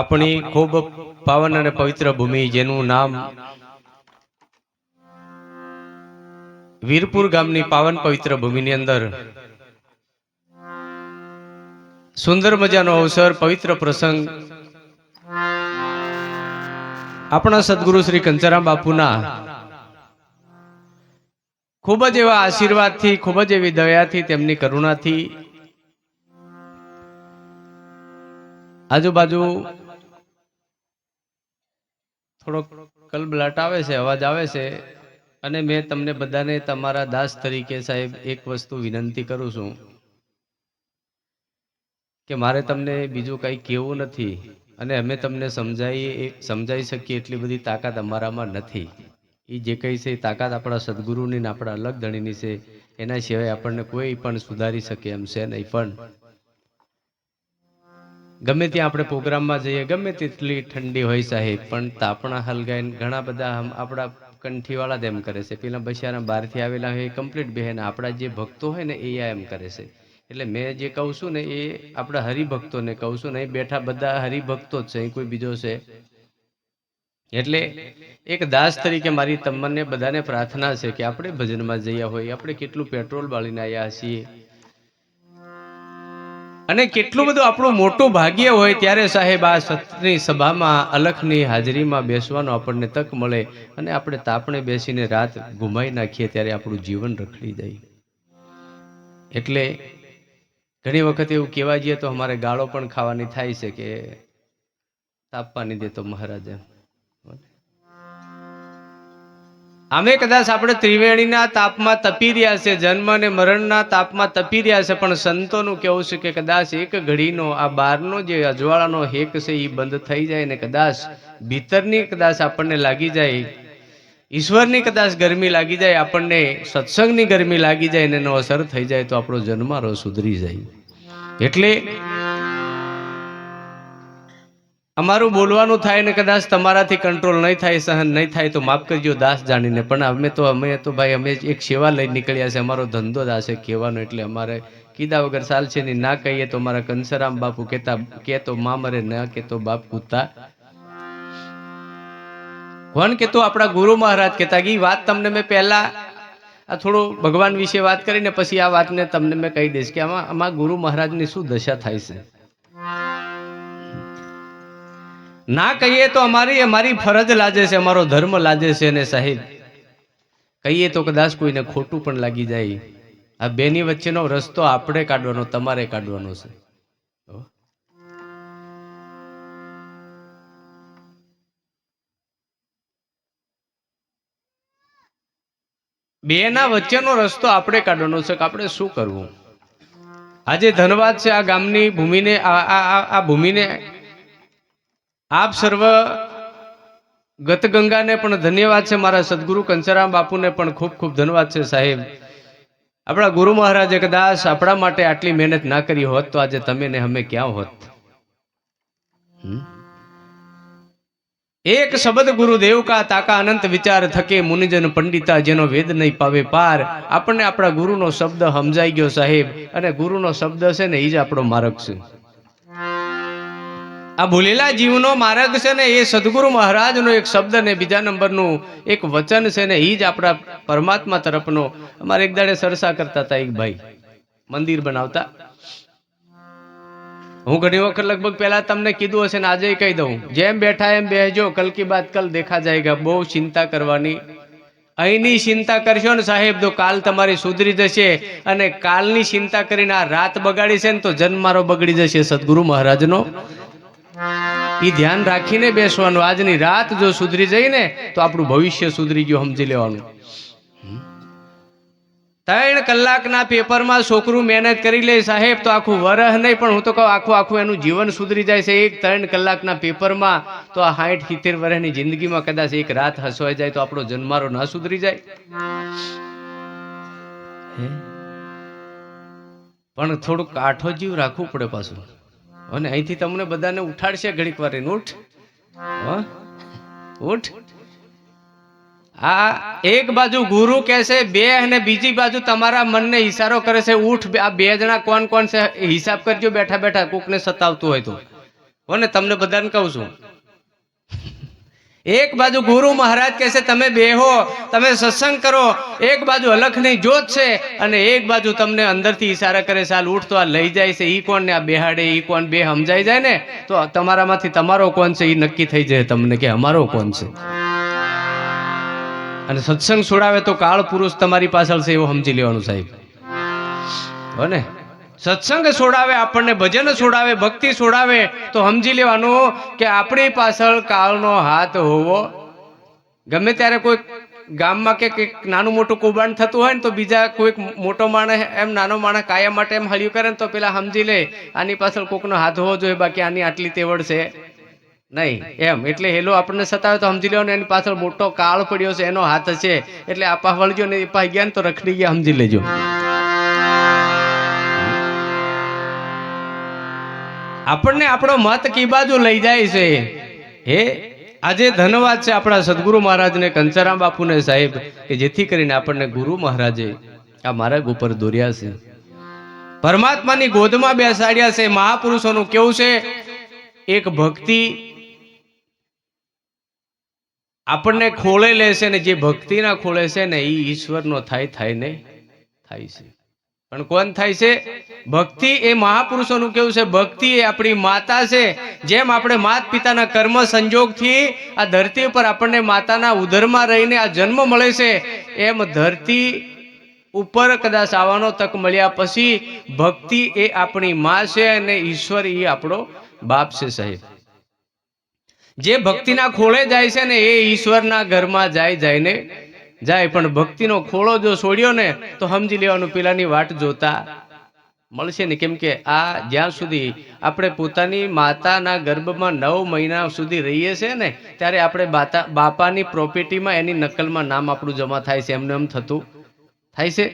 આપણી ખૂબ પાવન અને પવિત્ર ભૂમિ જેનું નામ વીરપુર ગામની પાવન પવિત્ર ભૂમિની અંદર સુંદર મજાનો અવસર, પવિત્ર પ્રસંગ આપણા સદગુરુ શ્રી કંચરામ બાપુના ખૂબ જ એવા આશીર્વાદથી, ખૂબ જ એવી દયાથી, તેમની કરુણાથી આજુબાજુ થોડોક કલબલાટ આવે છે, અવાજ આવે છે, અને મેં તમને બધાને તમારા દાસ તરીકે સાહેબ એક વસ્તુ વિનંતી કરું છું કે મારે તમને બીજું કંઈ કહેવું નથી, અને અમે તમને સમજાઈ શકીએ એટલી બધી તાકાત અમારામાં નથી. એ જે કંઈ છે એ તાકાત આપણા સદગુરુની ને આપણા અલગ ધણીની છે. એના સિવાય આપણને કોઈ પણ સુધારી શકે એમ છે નહીં. પણ ગમે ત્યાં આપણે પ્રોગ્રામમાં જઈએ, ગમે તેટલી ઠંડી હોય સાહેબ, પણ તાપણા હલગાઈને ઘણા બધા આપણા કંઠીવાળા જ એમ કરે છે. પેલા બસિયાના બહારથી આવેલા હોય એ કમ્પ્લીટ બહેન, આપણા જે ભક્તો હોય ને એ એમ કરે છે. એટલે મેં જે કહું છું ને એ આપણા હરિભક્તોને કહું છું ને, એ બેઠા બધા હરિભક્તો જ છે, એ કોઈ બીજો છે. એટલે એક દાસ તરીકે મારી તમને બધાને પ્રાર્થના છે કે આપણે ભજનમાં જઈએ હોય, આપણે કેટલું પેટ્રોલ બાળીને આવ્યા છીએ અને કેટલું બધું આપણું મોટું ભાગ્ય હોય ત્યારે સાહેબ આ સત્સંગની સભામાં અલખની હાજરીમાં બેસવાનો આપણને તક મળે અને આપણે તાપણે બેસીને રાત ગુમાવી નાખીએ ત્યારે આપણું જીવન રખડી જાય. એટલે ઘણી વખત એવું કહેવા જઈએ તો અમારે ગાળો પણ ખાવાની થાય છે કે તાપવાની દે તો મહારાજ. અમે કદાચ આપણે ત્રિવેણીના તાપમાં તપી રહ્યા છે, જન્મ અને મરણના તાપમાં તપી રહ્યા છે, પણ સંતોનું કેવું છે કે કદાચ એક ઘડીનો આ બહારનો જે અજવાળાનો હેક છે એ બંધ થઈ જાય ને કદાચ ભીતરની કદાચ આપણને લાગી જાય, ઈશ્વરની કદાચ ગરમી લાગી જાય, આપણને સત્સંગની ગરમી લાગી જાય ને એનો અસર થઈ જાય તો આપણો જન્મારો સુધરી જાય. એટલે અમારું બોલવાનું થાય ને કદાચ તમારાથી કંટ્રોલ નહીં થાય, સહન નહીં થાય તો માફ કરજો દાસ જાણીને. પણ અમે તો ભાઈ અમે એક સેવા લઈને નીકળ્યા છે, અમારો ધંધો જ આ છે કહેવાનો. એટલે અમારે કીધા વગર ચાલશે નહીં. ના કહીએ તો મારા કંસરામ બાપુ કહેતા કે તો મા મરે, ના કે તો બાપ કૂતા. કોણ કેતો? આપણા ગુરુ મહારાજ કહેતા કે વાત તમને મેં પહેલા આ થોડું ભગવાન વિશે વાત કરીને પછી આ વાતને તમને મેં કહી દઈશ કે આમાં ગુરુ મહારાજની શું દશા થાય છે. ના કહીએ તો અમારી ફરજ લાગે છે, અમારો ધર્મ લાગે છે, અને સાહેબ કહીએ તો કદાચ કોઈને ખોટું પણ લાગી જાય. આ બેની વચ્ચેનો રસ્તો આપણે કાઢવાનો, તમારે કાઢવાનો છે. બેના વચ્ચેનો રસ્તો આપણે કાઢવાનો છે કે આપણે શું કરવું. આજે ધન્યવાદ છે આ ગામની ભૂમિને, આ ભૂમિને, આપ સર્વ ગતગંગાને પણ ધન્યવાદ છે. મારા સદગુરુ કંચરામ બાપુને પણ ખૂબ ખૂબ ધન્યવાદ છે સાહેબ. આપણા ગુરુ મહારાજે કદાચ આપણા માટે આટલી મહેનત ના કરી હોત તો આજે તમે ને અમે ક્યાં હોત. એક શબ્દ ગુરુદેવ કા તાકા અનંત વિચાર થકે મુનિજન પંડિતા, જેનો વેદ નહીં પાવે પાર. આપણને આપણા ગુરુનો શબ્દ સમજાઈ ગયો સાહેબ, અને ગુરુનો શબ્દ છે ને એ જ આપણો માર્ગ છે. આ ભૂલેલા જીવનો માર્ગ છે ને એ સદગુરુ મહારાજનો એક શબ્દ ને બીજા નંબરનું એક વચન છે ને એ જ આપણા પરમાત્મા તરફનો. અમારે એક દાડે સરસા કરતા હતા, એક ભાઈ મંદિર બનાવતા. હું ઘણી વખત લગભગ પહેલા તમને કીધું હશે ને આજે કહી દઉં, જેમ બેઠા એમ બેસજો, કલ કી બાત કલ દેખા જાયગા. બહુ ચિંતા કરવાની અહીંની ચિંતા કરશો ને સાહેબ તો કાલ તમારી સુધરી જશે, અને કાલની ચિંતા કરીને આ રાત બગાડી છે ને તો જન્મારો બગડી જશે સદગુરુ મહારાજનો. એ ધ્યાન રાખીને બેસવાનું. આજની રાત જો સુધરી જાય ને તો આપણું ભવિષ્ય સુધરી ગયું, સમજી લેવાનું. 3 કલાકના પેપરમાં છોકરું મહેનત કરી લે સાહેબ તો આખું વરહ નહીં પણ હું તો કહું આખું એનું જીવન સુધરી જાય છે. એક 3 કલાકના પેપરમાં તો આ 60-70 વર્ષની જિંદગીમાં કદાચ એક રાત હસવાઈ જાય તો આપણો જન્મારો ના સુધરી જાય. પણ થોડું કાઠો જીવ રાખવું પડે પાછું. અને અહીંથી તમને બધાને ઉઠાડશે ઘડીક વાર, ઉઠ ઉઠ. આ એક બાજુ ગુરુ કહે છે બે, અને બીજી બાજુ તમારા મનને ઈશારો કરે છે ઉઠ. આ બે જણા કોણ કોણ છે હિસાબ કરજો બેઠા બેઠા, કોકને સતાવતું હોય તો. હો ને, તમને બધાને કહું છું. એક બાજુ ગુરુ મહારાજ કહે છે તમે બેહો, તમે સત્સંગ કરો, એક બાજુ અલખની જ્યોત છે અને એક બાજુ તમને અંદરથી ઈશારા કરે ચાલ ઉઠ તો આ લઈ જાય છે. ઈ કોણ ને આ બેહાડે, ઈ કોણ બે સમજાઈ જાય ને તો તમારામાંથી તમારો કોણ છે એ નક્કી થઈ જાય તમને કે અમારો કોણ છે. અને સત્સંગ છોડાવે તો કાળ પુરુષ તમારી પાછળ છે એવું સમજી લેવાનું સાહેબ. હો ને, સત્સંગ છોડાવે, આપણને ભજન છોડાવે, ભક્તિ છોડાવે તો સમજી લેવાનું કે આપણી પાછળ કાળનો હાથ હોવો. ગમે ત્યારે કોઈ ગામમાં કે કંઈક નાનું મોટું કૌભાંડ થતું હોય ને તો બીજા કોઈક મોટો માણસ એમ નાનો માણસ કાયમ માટે એમ હળિયું કરે ને તો પેલા સમજી લે આની પાછળ કોકનો હાથ હોવો જોઈએ, બાકી આની આટલી તેવડ છે નહીં એમ. એટલે હેલો આપણને સતાવે તો સમજી લેવાનું એની પાછળ મોટો કાળ પડ્યો છે, એનો હાથ છે. એટલે આપા વળજો ને એ ગયા ને તો રખડી ગયા, સમજી લેજો. આપણને આપણો મત કી બાજુ લઈ જાય છે. હે આજે ધન્યવાદ છે આપણા સદગુરુ મહારાજને, કંચરામ બાપુને સાહેબ, કે જેથી કરીને આપણને ગુરુ મહારાજે આ માર્ગ ઉપર દોર્યા છે, પરમાત્માની ગોદમાં બેસાડ્યા છે. મહાપુરુષોનું કેવું છે, એક ભક્તિ આપણને ખોળે લે છે ને જે ભક્તિના ખોળે છે ને એ ઈશ્વરનો થાય ને થાય છે. પણ કોણ થાય છે? ભક્તિ. એ મહાપુરુષોનું કેવું છે, ભક્તિ એ આપણી માતા છે. જેમ આપણે માત પિતાના કર્મ સંજોગથી આ ધરતી ઉપર આપણને માતાના ઉદરમાં રહીને આ જન્મ મળે છે, એમ ધરતી ઉપર કદાચ આવવાનો તક મળ્યા પછી ભક્તિ એ આપણી માં છે અને ઈશ્વર એ આપણો બાપ છે સાહેબ. જે ભક્તિના ખોળે જાય છે ને એ ઈશ્વરના ઘરમાં જાય ને જાય. પણ ભક્તિનો ખોળો જો છોડ્યો ને તો સમજી લેવાનું પેલાની વાટ જોતા મળશે ને. કેમ કે આ જ્યાં સુધી આપણે પોતાની માતાના ગર્ભમાં 9 મહિના સુધી રહીએ છીએ ને ત્યારે આપણે બાપાની પ્રોપર્ટીમાં એની નકલમાં નામ આપણું જમા થાય છે. એમને એમ થતું થાય છે?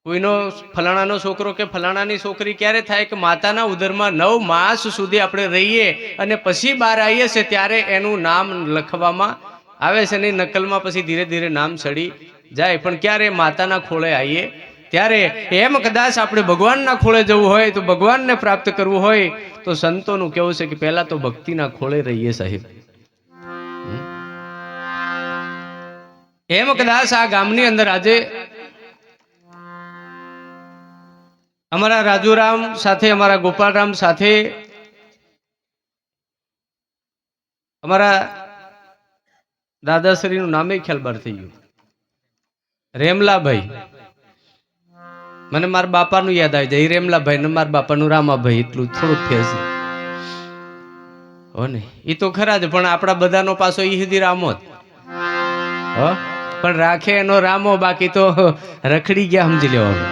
કોઈનો ફલાણાનો છોકરો કે ફલાણાની છોકરી ક્યારે થાય કે માતાના ઉદરમાં 9 માસ સુધી આપણે રહીએ અને પછી બહાર આવીએ છીએ ત્યારે એનું નામ લખવામાં આવે છે ને નકલમાં પછી ધીરે ધીરે નામ ચડી જાય. પણ ક્યારે માતાના ખોળે આવીએ ત્યારે. એમ કદાચ આપણે ભગવાનના ખોળે જવું હોય તો ભગવાનને પ્રાપ્ત કરવું હોય તો સંતોનું કેવું છે કે પહેલા તો ભક્તિના ખોળે રહીએ સાહેબ. એમ કદાચ આ ગામની અંદર આજે અમારા રાજુરામ સાથે, અમારા ગોપાલરામ સાથે, અમારા દાદાશ્રીનું નામે ખ્યાલ બાર થઈ ગયું, રેમલાભાઈ. મને મારા બાપાનું યાદ આવી જાય, રેમલાભાઈ ને મારા બાપાનું રામાભાઈ, એટલું થોડુંક ફેર છે. હો ને, એ તો ખરા જ, પણ આપણા બધાનો પાછો ઈ સુધી રામો જ. હો, પણ રાખે એનો રામો, બાકી તો રખડી ગયા સમજી લેવાનું.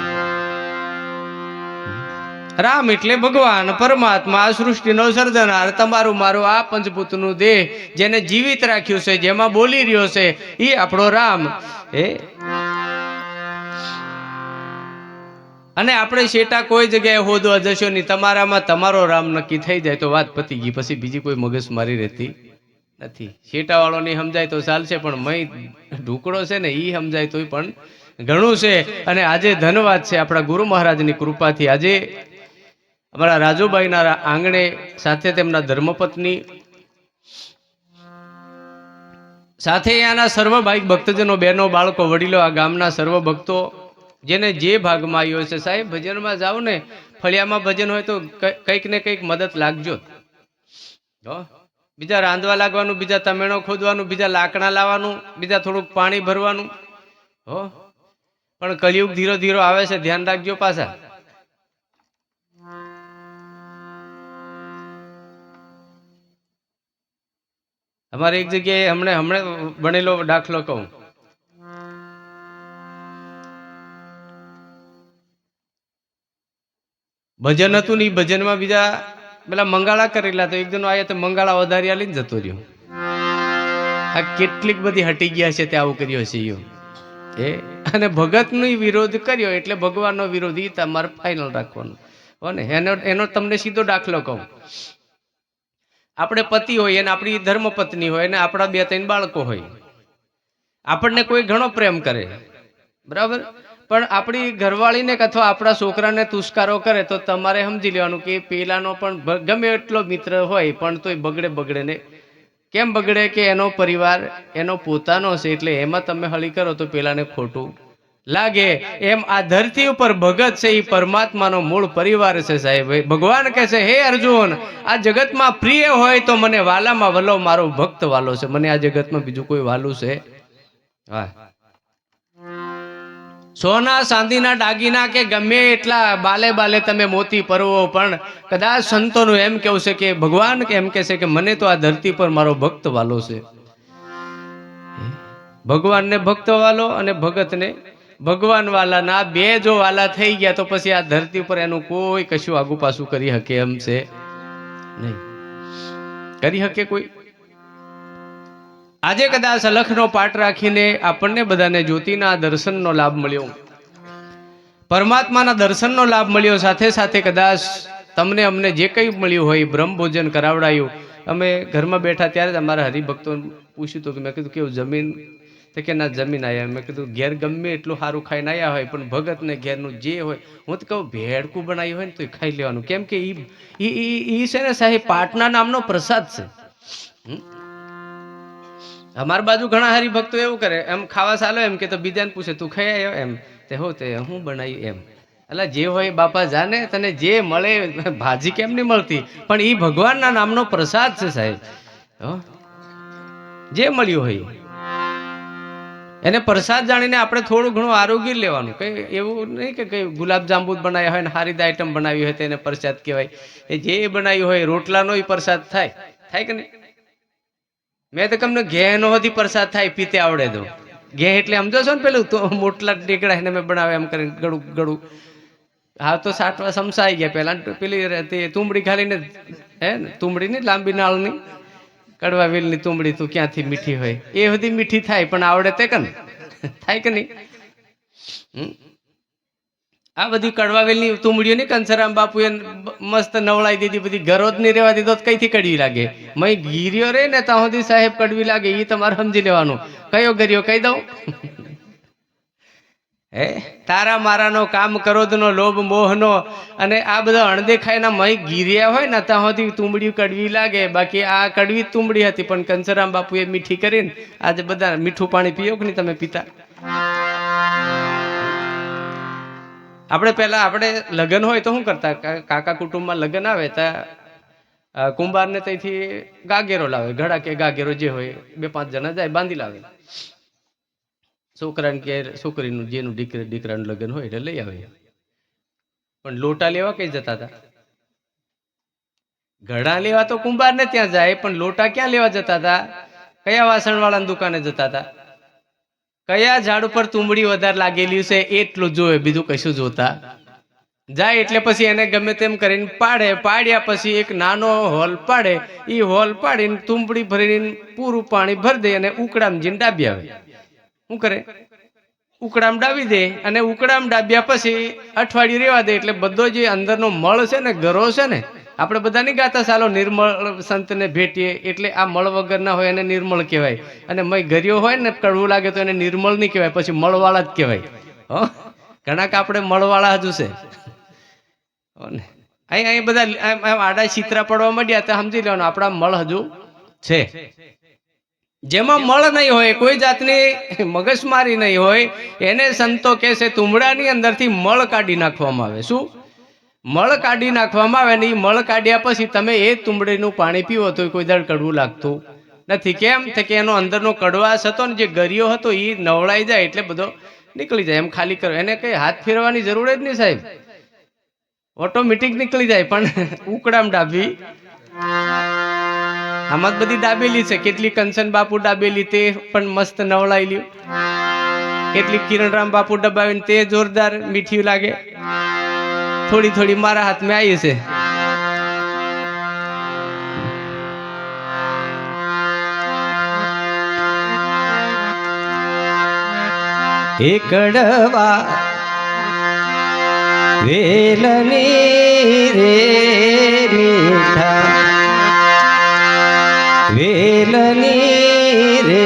રામ એટલે ભગવાન પરમાત્મા, આ સૃષ્ટિનો સર્જનાર, તમારું મારું આ પંચભૂતનું દેહ જેને જીવિત રાખ્યું છે, જેમાં બોલી રહ્યો છે, એ આપણો રામ. અને આપણે શેટા કોઈ જગ્યાએ હોદવા જશો નહીં, તમારામાં તમારો રામ નક્કી થઈ જાય તો વાત પતી ગઈ. પછી બીજી કોઈ મગજ મારી રહેતી નથી. શેટા વાળો નહીં સમજાય તો ચાલશે, પણ મય ઢુકડો છે ને એ સમજાય તોય પણ ઘણું છે. અને આજે ધન્યવાદ છે આપણા ગુરુ મહારાજની કૃપાથી આજે અમારા રાજુભાઈના આંગણે સાથે તેમના ધર્મપત્ની સાથે અહીંયાના સર્વ ભાઈ ભક્તજનો, બહેનો, બાળકો, વડીલો, આ ગામના સર્વ ભક્તો જેને જે ભાગમાં આવ્યો છે સાહેબ, ભજનમાં જાઓ ને, ફળિયામાં ભજન હોય તો કંઈક ને કંઈક મદદ લાગજો. બીજા રાંધવા લાગવાનું, બીજા તમેણો ખોદવાનું, બીજા લાકડા લાવવાનું, બીજા થોડુંક પાણી ભરવાનું. હો, પણ કલિયુગ ધીરો ધીરો આવે છે, ધ્યાન રાખજો પાછા. અમારે એક જગ્યાએ હમણે બનેલો દાખલો કહું. ભજન હતું ને, ભજનમાં બીજા પેલા મંગાળા કરેલા, તો એક જણો આયા તો મંગાળા વધારિયા લઈને જતો રહ્યો. આ કેટલીક બધી હટી ગયા છે તે આવું કર્યો છે એ. અને ભગતનો વિરોધ કર્યો એટલે ભગવાનનો વિરોધ ઈ તમારે ફાઇનલ રાખવાનો. હો ને, એનો તમને સીધો દાખલો કહું. આપણે પતિ હોય અને આપણી ધર્મપત્ની હોય અને આપણા 2-3 બાળકો હોય. આપણને કોઈ ઘણો પ્રેમ કરે, બરાબર, પણ આપણી ઘરવાળીને કે અથવા આપણા છોકરાને તુસ્કારો કરે તો તમારે સમજી લેવાનું કે પેલાનો પણ ગમે એટલો મિત્ર હોય પણ તોય બગડે ને. કેમ બગડે કે એનો પરિવાર એનો પોતાનો છે, એટલે એમાં તમે હળી કરો તો પેલાને ખોટું લાગે. એમ આ ધરતી ઉપર ભગત છે એ પરમાત્માનો મૂળ પરિવાર છે સાહેબ. ભગવાન કહે છે, હે અર્જુન, આ જગતમાં પ્રિય હોય તો મને વાલામાં વલો મારો ભક્ત વાલો છે. મને આ જગતમાં બીજું કોઈ વાલું છે? હા, સોના ચાંદીના દાગીના કે ગમે એટલા બાલે તમે મોતી પરવો, પણ કદાચ સંતોનું એમ કેવું છે કે ભગવાન એમ કહે છે કે મને તો આ ધરતી પર મારો ભક્ત વાલો છે. ભગવાનને ભક્ત વાલો અને ભગતને ભગવાન વાલા ના બે જો વાલા થઈ ગયા તો પછી આ ધરતી પર એનું કોઈ કશું આગુ પાછું કરી શકે એમ છે નહીં. કરી શકે કોઈ? આજે કદાચ અલખનો પાઠ રાખીને આપણને બધાને જ્યોતિના દર્શનનો લાભ મળ્યો, પરમાત્માના દર્શનનો લાભ મળ્યો, સાથે સાથે કદાચ તમને અમને જે કંઈ મળ્યું હોય, બ્રહ્મ ભોજન કરાવડાયું. અમે ઘરમાં બેઠા ત્યારે જ અમારા હરિભક્તો પૂછ્યું હતું કે મેં કીધું કેવું જમીન? તો કે ના જમીન આવ્યા. મેં કીધું ઘેર ગમે એટલું સારું ખાઈને આવ્યા હોય પણ ભગતને ઘેરનું જે હોય, હું તો કહું ભેડકું બનાવ્યું હોય ને તો ખાઈ લેવાનું. કેમ કે ઈ છે ને સાહેબ પાટના નામનો પ્રસાદ છે. અમારી બાજુ ઘણા હરિભક્તો એવું કરે, એમ ખાવા ચાલો એમ કે તો બીજાને પૂછે તું ખાઈ આવ્યો એમ? તે હો તે હું બનાવ્યું એમ. એટલે જે હોય બાપા જાને, તને જે મળે, ભાજી કેમ નહીં મળતી, પણ એ ભગવાનના નામનો પ્રસાદ છે સાહેબ. જે મળ્યું હોય એને પ્રસાદ જાણીને આપણે થોડું ઘણું આરોગ્ય લેવાનું. કઈ એવું નહીં કે કઈ ગુલાબ જાંબુ બનાવ્યા હોય ને હારી આઈટમ બનાવી હોય તો એને પ્રસાદ કહેવાય. એ જે બનાવ્યું હોય રોટલાનો પ્રસાદ થાય કે નહીં? મેં તો તમને ઘેનો હતી પ્રસાદ થાય પીતે આવડે તો. ઘે એટલે સમજો છો ને પેલું તો મોટલા ટેકડા એને મેં બનાવે એમ કરીને ગળું ગળું. હા તો સાટવા સમસાઈ ગયા. પેલા પેલી તુંબડી ખાલીને હે ને, તુંબડી ની લાંબી નાળની કડવા વેલની તુંબડી તું ક્યાંથી મીઠી હોય એ બધી મીઠી થાય, પણ આવડે તે કન થાય કે નહીં? આ બધી કડવા વેલની તુંબડીઓ ની કંસરામ બાપુએ મસ્ત નવડાઈ દીધી, બધી ઘરો જ નહીં રહેવા દીધો તો કઈથી કડવી લાગે? મય ગીર્યો રે ને ત્યાં સુધી સાહેબ કડવી લાગે. એ તમારે સમજી લેવાનું. કયો ગરિયો કહી દઉં? હે તારા મારાનો કામ ક્રોધનો લોભ મોહનો અને આ બધા અણદેખાયના મય ગીર્યા હોય ને ત્યાં સુધી તુંબડી કડવી લાગે. બાકી આ કડવી તુંબડી હતી પણ કંસરામ બાપુએ મીઠી કરીને આજે બધા મીઠું પાણી પીઓ કે નહીં તમે પીતા? આપણે પહેલા આપણે લગ્ન હોય તો શું કરતા? કાકા કુટુંબમાં લગ્ન આવે ત્યાં કુંભારને ત્યાંથી ગાગેરો લાવે, ઘડા કે ગાગેરો જે હોય 2-5 જણા જાય બાંધી લાવે. છોકરાને કે છોકરીનું જેનું દીકરાનું લગ્ન હોય એટલે લઈ આવે. પણ લોટા લેવા કઈ જતા હતા? ઘડા લેવા તો કુંભારને ત્યાં જાય, પણ લોટા ક્યાં લેવા જતા હતા? કયા વાસણવાળાની દુકાને જતા હતા? કયા ઝાડ ઉપર તુંબડી વધારે લાગેલી છે એટલું જોવે, બીજું કશું જોતા જાય. એટલે પછી એને ગમે તેમ કરીને પાડ્યા પછી એક નાનો હોલ પાડે. એ હોલ પાડીને તુંબડી ભરીને પૂરું પાણી ભરી દે અને ઉકળામ જીને ડાબી આવે. શું કરે? ઉકળામ ડાબી દે અને ઉકળામ ડાબ્યા પછી અઠવાડિયું રેવા દે એટલે બધો જે અંદરનો મળ છે ને, ગરો છે ને, આપણે બધા નહીં ગાતા ચાલો નિર્મળ સંતને ભેટીએ, એટલે આ મળ વગરના હોય એને નિર્મળ કહેવાય. અને મય ગરિયો હોય ને કડવું લાગે તો એને નિર્મળ નહીં કહેવાય, પછી મળવાળા જ કહેવાય. ઘણા કે આપણે મળવાળા હજુ છે. અહીં બધા આડા ચિત્રા પડવા માંડ્યા તો સમજી લેવાનું આપણા મળ હજુ છે. જેમાં મળ નહીં હોય, કોઈ જાતની મગજમારી નહીં હોય, એને સંતો કહે છે તુંબડાની અંદરથી મળ કાઢી નાખવામાં આવે. શું મળ કાઢી નાખવામાં આવે? ને એ મળ કાઢ્યા પછી તમે એ તુંબડીનું પાણી પીવો તો કોઈ દાડ કડવું લાગતું નથી. કેમ? કે એનો અંદરનો કડવાશ હતો ને જે ગરિયો હતો એ નવળાઈ જાય એટલે બધો નીકળી જાય. એમ ખાલી કરો એને કઈ હાથ ફેરવાની જરૂર જ નહીં સાહેબ, ઓટોમેટિક નીકળી જાય. પણ ઉકળામ ડાબી આમાં બધી ડાબેલી છે. કેટલી કંચન બાપુ ડાબેલી તે પણ મસ્ત નવળાઈ લ્યું, કેટલી કિરણરામ બાપુ ડબાવીને તે જોરદાર મીઠી લાગે. થોડી થોડી મારા હાથમાં આવી છે. એ કડવા વેલની રે મીઠા વેલની રે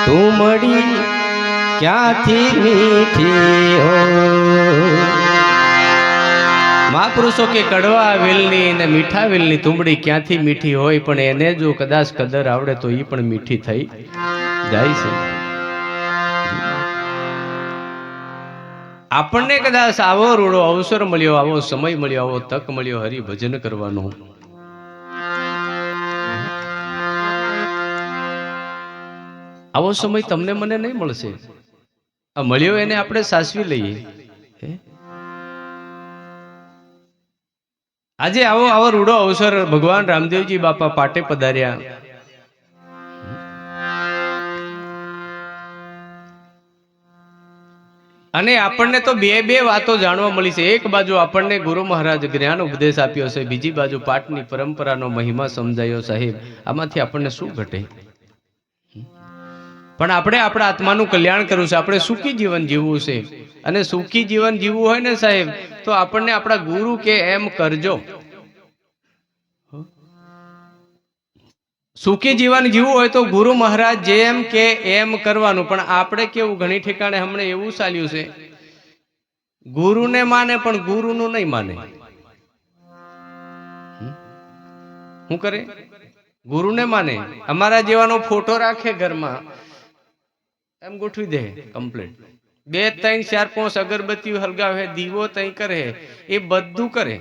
તુંબડી ક્યાંથી મીઠી હો. મહાપુરુષો કે કડવા વેલની ને મીઠા વેલની તુંબડી ક્યાંથી મીઠી હોય, પણ એને જો કદાચ કદર આવડે તો એ પણ મીઠી થઈ જાય છે. આપણને કદાચ આવો રૂડો અવસર મળ્યો, આવો સમય મળ્યો, આવો તક મળ્યો હરિભજન કરવાનો, આવો સમય તમને મને નહીં મળશે. આ મળ્યો એને આપણે સાચવી લઈએ. આજે આવો રૂડો અવસર ભગવાન રામદેવજી બાપા પાટે પધાર્યા. અને આપણને તો બે વાતો જાણવા મળી છે. એક બાજુ આપણને ગુરુ મહારાજ જ્ઞાન ઉપદેશ આપ્યો છે, બીજી બાજુ પાટની પરંપરાનો મહિમા સમજાયો. સાહેબ, આમાંથી આપણને શું ઘટે? પણ આપણે આપણા આત્માનું કલ્યાણ કરવું છે, આપણે સુખી જીવન જીવવું છે. અને સુખી જીવન જીવવું હોય ને સાહેબ, તો આપણને આપણા ગુરુ કે એમ કરજો. સુખી જીવન જીવવું હોય તો ગુરુ મહારાજ જેમ કે એમ કરવાનું. પણ આપણે કેવું ઘણી ઠેકાણે હમણાં એવું ચાલ્યું છે, ગુરુને માને પણ ગુરુનું નહીં માને. શું કરે? ગુરુને માને. અમારા જેવાનો ફોટો રાખે ઘરમાં, એમ ગોઠવી દે કમ્પ્લીટ. 2 3 4 5 અગરબત્તી હલગાવે, દીવો તઈ કરે, એ બધું કરે.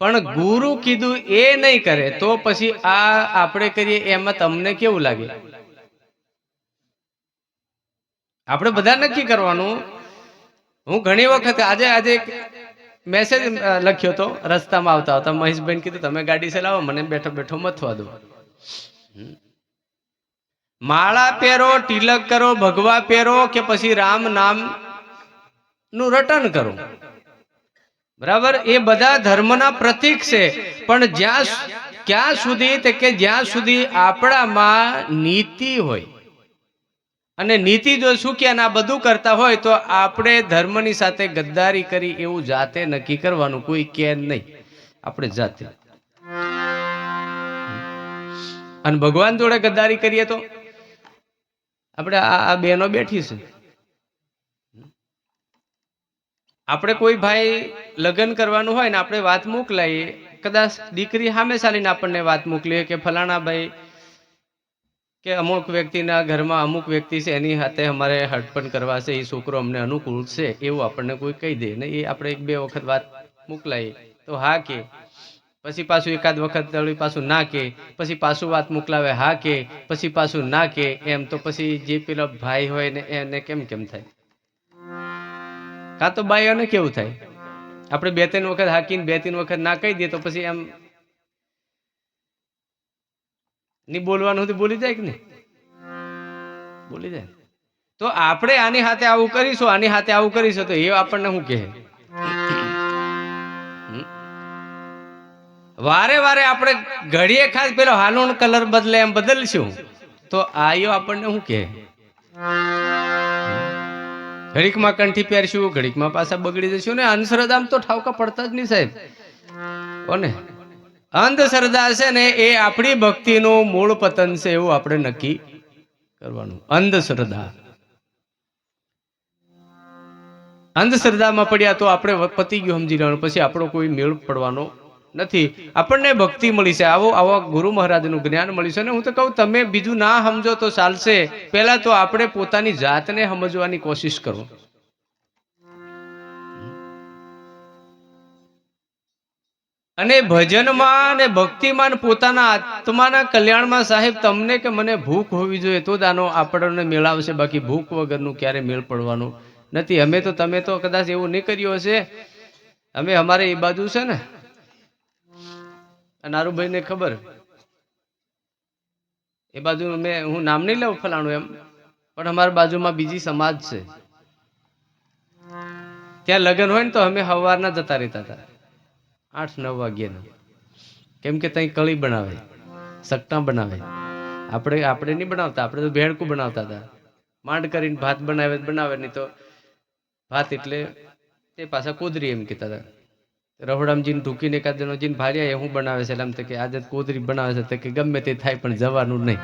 પણ ગુરુ કીધું એ નહીં કરે તો પછી આ આપણે કરીએ એમાં તમને કેવું લાગે? આપણે બધા નક્કી કરવાનું. હું ઘણી વખત આજે મેસેજ લખ્યો તો રસ્તામાં આવતા મહેશભાઈ કીધું તમે ગાડી ચલાવો, મને બેઠો બેઠો મથવા દો. માળા પહેરો, તિલક કરો, ભગવા પહેરો કે પછી રામ નામ નું રટન કરો, બરાબર? એ બધા ધર્મના પ્રતીક છે. પણ ક્યાં સુધી આપણામાં નીતિ હોય, અને નીતિ જો સુખ્યા ના બધું કરતા હોય તો આપણે ધર્મની સાથે ગદ્દારી કરી એવું જાતે નક્કી કરવાનું. કોઈ કે નહીં, આપણે જાતે. અને ભગવાન જોડે ગદ્દારી કરીએ તો આપણે આ બહેનો બેઠી છે, આપણે કોઈ ભાઈ લગ્ન કરવાનું હોય ને આપણે વાત મોકલાઈએ, કદાચ દીકરી સામે ચાલીને આપણને વાત મોકલીએ કે ફલાણા ભાઈ કે અમુક વ્યક્તિના ઘરમાં અમુક વ્યક્તિ છે એની સાથે અમારે હડપણ કરવા છે, એ છોકરો અમને અનુકૂળ છે એવું આપણને કોઈ કહી દે ને, એ આપણે 1-2 વખત વાત મોકલાઈએ તો હા કે, પછી પાછું એકાદ વખત પાછું ના કે, પછી પાછું વાત મોકલાવે હા કે, પછી પાછું ના કે, એમ તો પછી જે પેલો ભાઈ હોય ને એને કેમ થાય? કાં તો બાઈઓને કેવું થાય, આપણે 2-3 વખત હાકીને 2-3 વખત ના કહી દઈએ તો પછી એમ નહીં બોલવાનું બોલી જાય કે નહીં? બોલી જાય. તો આપણે આની સાથે આવું કરીશું, આની સાથે આવું કરીશું તો એ આપણને શું કહે? વારે આપણે ઘડીએ ખાસ પેલો હાલુણ કલર બદલે એમ બદલશું તો આયો આપણને શું કહે? ઘડીકમાં કંઠી પહેરશું, ઘડીકમાં પાછા બગડી જશું ને. અંધશ્રદ્ધામાં તો ઠાવકા પડતા જ નહીં સાહેબ. કોને અંધશ્રદ્ધા છે ને એ આપણી ભક્તિનું મૂળ પતન છે એવું આપણે નક્કી કરવાનું. અંધશ્રદ્ધામાં પડ્યા તો આપણે પતી ગયું સમજી લેવાનું, પછી આપણો કોઈ મેળ પડવાનો નથી. આપણને ભક્તિ મળી છે, આવો ગુરુ મહારાજનું જ્ઞાન મળ્યું છે ને. હું તો કહું તમે બીજું ના સમજો તો ચાલશે, પહેલા તો આપણે પોતાની જાતને સમજવાની કોશિશ કરો. અને ભજનમાં અને ભક્તિમાં પોતાના આત્માના કલ્યાણમાં સાહેબ તમને કે મને ભૂખ હોવી જોઈએ તો જ આનો આપણને મેળાવશે, બાકી ભૂખ વગરનું ક્યારે મેળ પડવાનું નથી. અમે તો તમે તો કદાચ એવું નહીં કર્યું હશે. અમે અમારે એ બાજુ છે ને, નારુભાઈ ને ખબર, એ બાજુ હું નામ નહીં લઉં ફલાણું એમ, પણ અમારા બાજુમાં બીજી સમાજ છે, ત્યાં લગ્ન હોય ને તો અમે સવારના જતા રહેતા હતા 8-9 વાગ્યાના. કેમ કે ત્યાં કળી બનાવે, સટ્ટા બનાવે. આપણે નહીં બનાવતા, આપણે તો ભેળકું બનાવતા હતા. માંડ કરીને ભાત બનાવે નહીં તો ભાત એટલે તે પાછા કોદરી એમ કહેતા હતા. રહોડામજીને ઢૂકીને એકાદ જણો જીને ભાર્યા એ હું બનાવે છે, એમ તો કે આજે કોદરી બનાવે છે, તો કે ગમે તે થાય પણ જવાનું નહીં.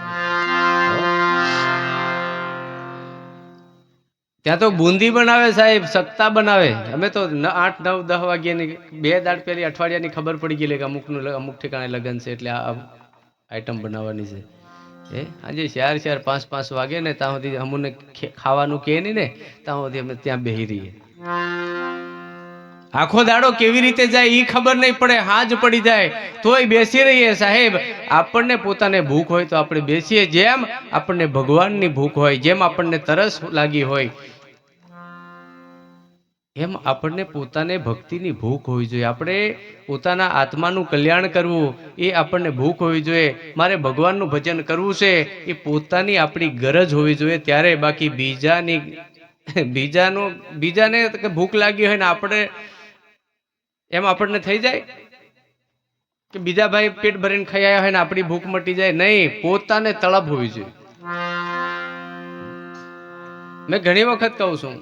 ત્યાં તો બુંદી બનાવે સાહેબ, સત્તા બનાવે. અમે તો 8, 9, 10 વાગ્યાની 2 દાડ પહેલી અઠવાડિયાની ખબર પડી ગયેલી કે અમુક ઠેકાણે લગ્ન છે એટલે આ આઈટમ બનાવવાની છે. આજે 4, 4, 5, 5 વાગે ને ત્યાં સુધી અમને ખાવાનું કે નહીં ને ત્યાં સુધી અમે ત્યાં બેહી રહીએ. આખો દાડો કેવી રીતે જાય એ ખબર નહીં પડે, હાજ પડી જાય તોય બેસી રહીએ સાહેબ. આપણને પોતાને ભૂખ હોય તો આપણે બેસીએ. જેમ આપણને ભગવાનની ભૂખ હોય, જેમ આપણને તરસ લાગી હોય, એમ આપણને પોતાને ભક્તિની ભૂખ હોવી જોઈએ. આપણે પોતાના આત્માનું કલ્યાણ કરવું એ આપણને ભૂખ હોવી જોઈએ. મારે ભગવાનનું ભજન કરવું છે એ પોતાની આપણી ગરજ હોવી જોઈએ ત્યારે. બાકી બીજાને ભૂખ લાગી હોય ને આપણે એમ આપણને થઈ જાય કે બીજા ભાઈ પેટ ભરીને ખાઈ આવ્યા હોય ને આપણી ભૂખ મટી જાય. નહીં, પોતાને તળપ હોવી જોઈએ. મેં ઘણી વખત કહું છું,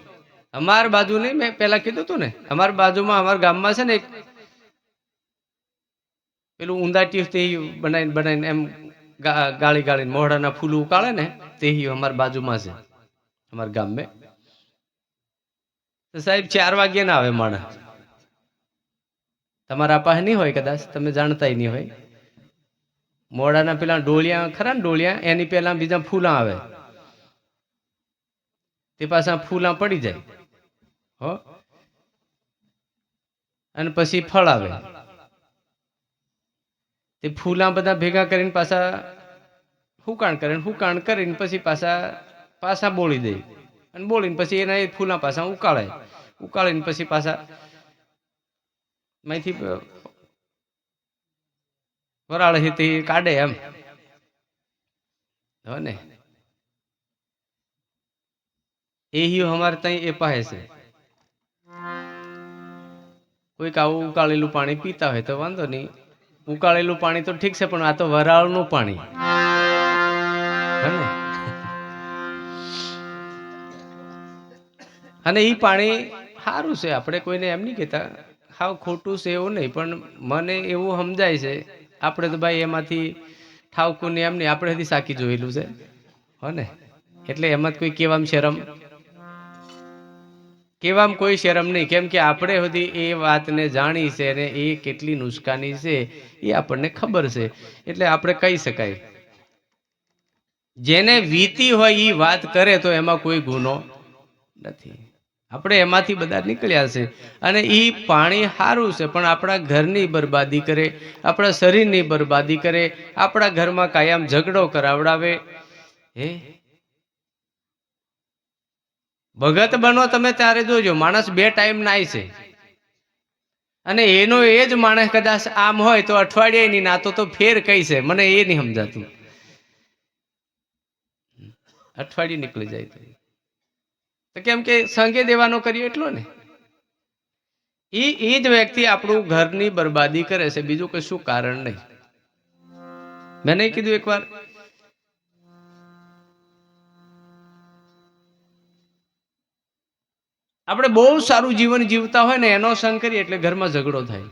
અમાર બાજુ નહીં, મેં પેલા કીધું હતું ને, અમાર બાજુમાં અમારા ગામમાં છે ને એક પેલું ઊંદાટી તે બનાવીને એમ ગાળીને મોઢાના ફૂલું ઉકાળે ને તે અમારા બાજુમાં છે અમારા ગામમાં. તો સાહેબ 4 વાગ્યે ના આવે માણસ. તમારા પાસે નહીં હોય કદાચ, તમે જાણતા નહીં હોય. મોઢાના પેલા ડોળિયા ખરા ને, ડોળિયા એની પેલા બીજા ફૂલા આવે, તે પાછા ફૂલા પડી જાય હો. અને પછી ફળ આવે. તે ફૂલા બધા ભેગા કરીને પાછા હુકાણ કરીને પછી પાછા બોળી દે. અને બોળીને પછી એના ફૂલા પાછા ઉકાળીને પછી પાછા માંથી વરાળ કાઢે એમ હો ને. એ અમારે ત્યાં એ પાસે છે. કોઈક આવું ઉકાળેલું પાણી પીતા હોય તો વાંધો નહીં. ઉકાળેલું પાણી તો ઠીક છે, પણ આ તો વરાળનું પાણી હે ને. અને એ પાણી સારું છે, આપણે કોઈને એમ નહીં કહેતા હાવ ખોટું છે એવું નહીં, પણ મને એવું સમજાય છે. આપણે તો ભાઈ એમાંથી ઠાવકું ને એમ નહીં, આપણે હજી સાકી જોયેલું છે હો ને. એટલે એમાં કોઈ કેવામાં કોઈ શરમ નહીં, કેમ કે આપણે સુધી એ વાતને જાણી છે અને એ કેટલી નુકસાની છે એ આપણને ખબર છે. એટલે આપણે કહી શકાય, જેને વીતી હોય એ વાત કરે તો એમાં કોઈ ગુનો નથી. આપણે એમાંથી બધા નીકળ્યા છે. અને એ પાણી સારું છે, પણ આપણા ઘરની બરબાદી કરે, આપણા શરીરની બરબાદી કરે, આપણા ઘરમાં કાયમ ઝઘડો કરાવડાવે. ભગત બનો તમે ત્યારે જોજો, માણસ 2 ટાઈમ નાય છે. અને એનો એ જ માણસ કદાચ આમ હોય તો અઠવાડિયે ની નાતો તો ફેર કઈ છે, મને એ નહીં સમજાતું. અઠવાડિયું નીકળી જાય તો કેમ કે સંગે દેવાનો કર્યો એટલો ને. એ જ વ્યક્તિ આપણું ઘરની બરબાદી કરે છે, બીજું કશું કારણ નહીં. મેં નહીં કીધું એકવાર આપણે બહુ સારું જીવન જીવતા હોય ને એનો સંગ કરીએ એટલે ઘરમાં ઝઘડો થાય.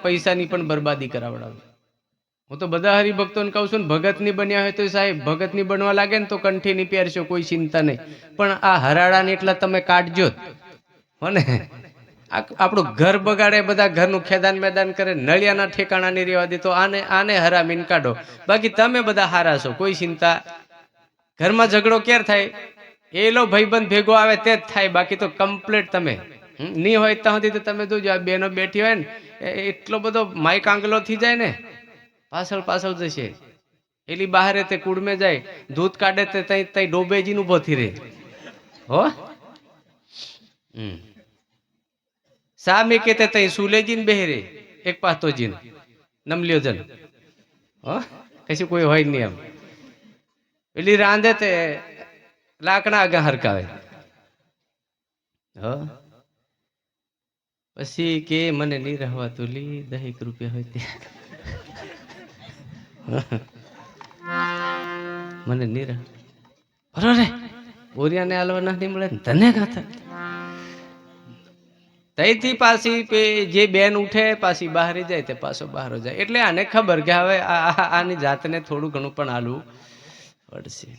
પૈસાની પણ બરબાદી કરાવડાવે. હું તો બધા હરિભક્તોને કહું છું ને, ભગત ની બન્યા હોય તો સાહેબ ભગત ની બનવા લાગે ને તો કંઠી ની પહેરશો, કોઈ ચિંતા નહીં. પણ આ હરાડાને એટલા તમે કાઢજો હો ને. આપણું ઘર બગાડે, બધા ઘરનું ખેદાન મેદાન કરે, નળિયાના ઠેકાણા નહીં રહેવા દે, તો આને હરામીને કાઢો. બાકી તમે બધા હારા છો, કોઈ ચિંતા. ઘરમાં ઝઘડો ક્યારે થાય? એલો ભાઈબંધ ભેગો આવે તે જ થાય, બાકી તો કમ્પ્લીટ તમે નહીં હોય ત્યાં સુધી તો તમે જોજો આ બેનો બેઠી હોય ને એટલો બધો માઇક આંગલો થઈ જાય ને, પાછળ જશે. એલી બહાર તે કુડમે જાય, દૂધ કાઢે તે તઈ ડોબેજીને ઉભો થી રહે હો. સામે કેતે તઈ સુલેજીને બેહરે એક પાતો જીન નમલ્યો જન હો, કશું કોઈ હોય નહીં. એમ એલી રાંધે તે લાકડા આગા હરકાવે હો. પછી કે મને નહીં રહેવા તો લી 10 રૂપિયા હોય તે મને નહીં રહ બરોબર બોરિયાને હાલવાના નહીં મળે ને તને ગાતા. તઈથી પાછી જે બેન ઉઠે પાછી બહાર જાય તે પાછો બહાર જાય. એટલે આને ખબર કે હવે આની જાતને થોડું ઘણું પણ હાલવું પડશે.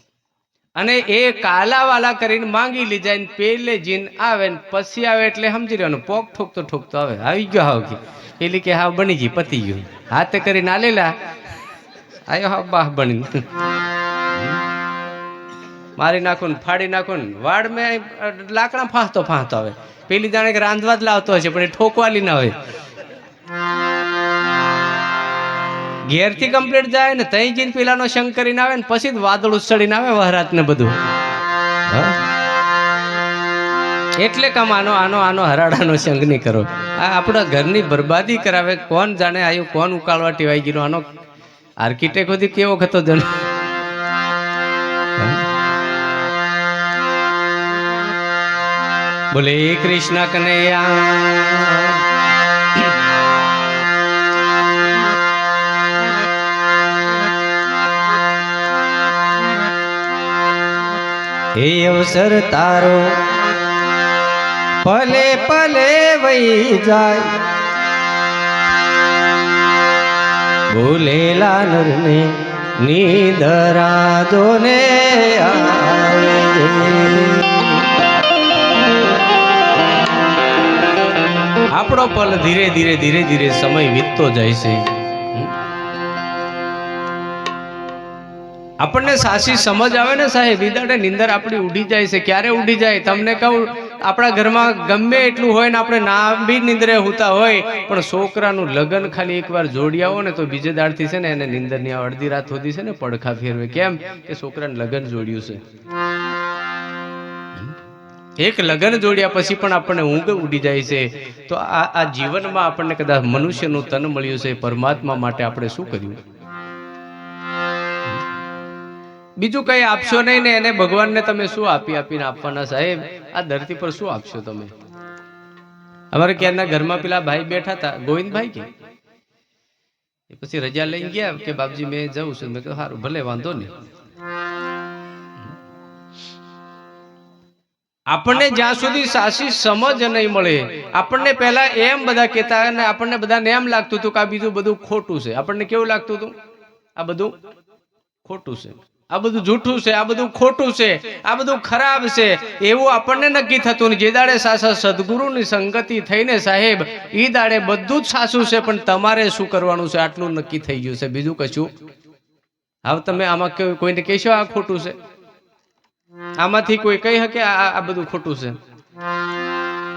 અને એ કાલાવાલા કરીને માંગી લીધા ને પેલે જીન આવે ને પછી આવે એટલે સમજી રહ્યો પોક ઠોકતો ઠોકતો આવે આવી ગયો હાવ કે પેલી કે હાવ બની ગઈ પતી ગયું હાથે કરીને આલેલા આયો હાવ બાહ બની મારી નાખું ને ફાડી નાખું ને વાડ મેં લાકડા ફાંસતો ફાંસતો આવે પેલી જાણે કે રાંધવા જ લાવતો હશે પણ એ ઠોકવાલી ના હોય ઘેરથી કમ્પ્લીટ જાય ને તઈ જઈને પેલાનો શંખ કરીને આવે ને પછી જ વાદળ ઉછળીને આવે વહરાત ને બધું એટલે કમ આનો આનો આનો હરાડાનો શંખ નહીં કરો આ આપણા ઘરની બરબાદી કરાવે કોણ જાણે આવ્યું કોણ ઉકાળવા ટેવાઈ ગયું આનો આર્કિટેક્ટ સુધી કેવો હતો જણ બોલે કૃષ્ણ કનૈયા એ અવસર તારો પલે પલે વહી જાય ભૂલેલા નરને નીંદરા જોને આપણો પલ ધીરે ધીરે ધીરે ધીરે સમય વીતતો જાય છે આપણને સાચી સમજ આવે ને સાહેબ ઈદાડે નીંદર આપણી ઉડી જાય છે ક્યારે ઉડી જાય તમને કહું આપણા ઘરમાં ગમે એટલું હોય ને આપણે ના બી નીંદરે હોતા હોય પણ છોકરાનું લગ્ન ખાલી એકવાર જોડી આવો ને તો બીજે દાડથી છે ને એને નીંદરની અડધી રાત સુધી છે ને પડખા ફેરવે કેમ કે છોકરાને લગ્ન જોડ્યું છે એક લગ્ન જોડ્યા પછી પણ આપણને ઊંઘ ઉડી જાય છે તો આ જીવનમાં આપણને કદાચ મનુષ્યનું તન મળ્યું છે પરમાત્મા માટે આપણે શું કર્યું બીજું કઈ આપશો નહીં ને એને ભગવાનને તમે શું આપીને આપવાના સાહેબ આ ધરતી પર શું આપશો તમે અમારે ક્યારના ઘરમાં પેલા ભાઈ બેઠા હતા ગોવિંદભાઈ કે પછી રજા લઈ ગયા કે બાપજી મેં જઉં છું મેં કહ્યું સારું ભલે વાંધો નહીં આપણને જ્યાં સુધી સાચી સમજ નહીં મળે આપણને પહેલા એમ બધા કહેતા અને આપણને બધાને એમ લાગતું હતું કે આ બીજું બધું ખોટું છે આપણને કેવું લાગતું હતું આ બધું ખોટું છે આ બધું જૂઠું છે આ બધું ખોટું છે આ બધું ખરાબ છે એવું આપણને નક્કી થતું ને જે દાડે સાચા સદગુરુની સંગતિ થઈને સાહેબ ઈ દાડે બધું જ સાચું છે પણ તમારે શું કરવાનું છે આટલું નક્કી થઈ ગયું છે બીજું કશું હવે તમે આમાં કોઈને કહેશો આ ખોટું છે આમાંથી કોઈ કહી શકે આ બધું ખોટું છે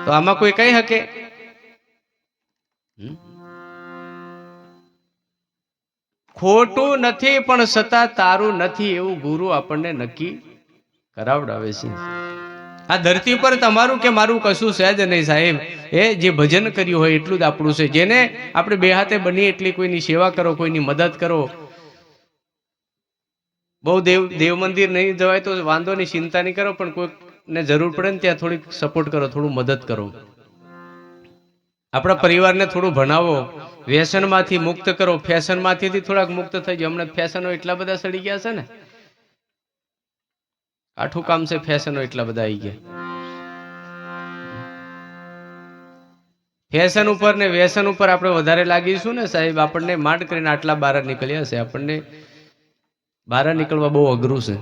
તો આમાં કોઈ કહી શકે ખોટું નથી પણ છતાં તારું નથી એવું ગુરુ આપણને નક્કી કરાવડાવે છે આ ધરતી પર તમારું કે મારું કશું છે જ નહીં સાહેબ એ જે ભજન કર્યું હોય એટલું જ આપણું છે જેને આપણે બે હાથે બની એટલી કોઈની સેવા કરો કોઈની મદદ કરો બહુ દેવ મંદિર નહીં જવાય તો વાંધો નહીં ચિંતા નહીં કરો પણ કોઈને જરૂર પડે ને ત્યાં થોડીક સપોર્ટ કરો થોડું મદદ કરો આપણા પરિવારને થોડું ભણાવો વ્યસનમાંથી મુક્ત કરો ફેશનમાંથી થોડાક મુક્ત થઈ જાય હમણાં ફેશનો એટલા બધા સડી ગયા છે ને આઠું કામ છે ફેશનો એટલા બધા આવી ગયા ફેશન ઉપર ને વ્યસન ઉપર આપણે વધારે લાગીશું ને સાહેબ આપણને માંડ કરીને આટલા બહાર નીકળ્યા છે આપણને બહાર નીકળવા બહુ અઘરું છે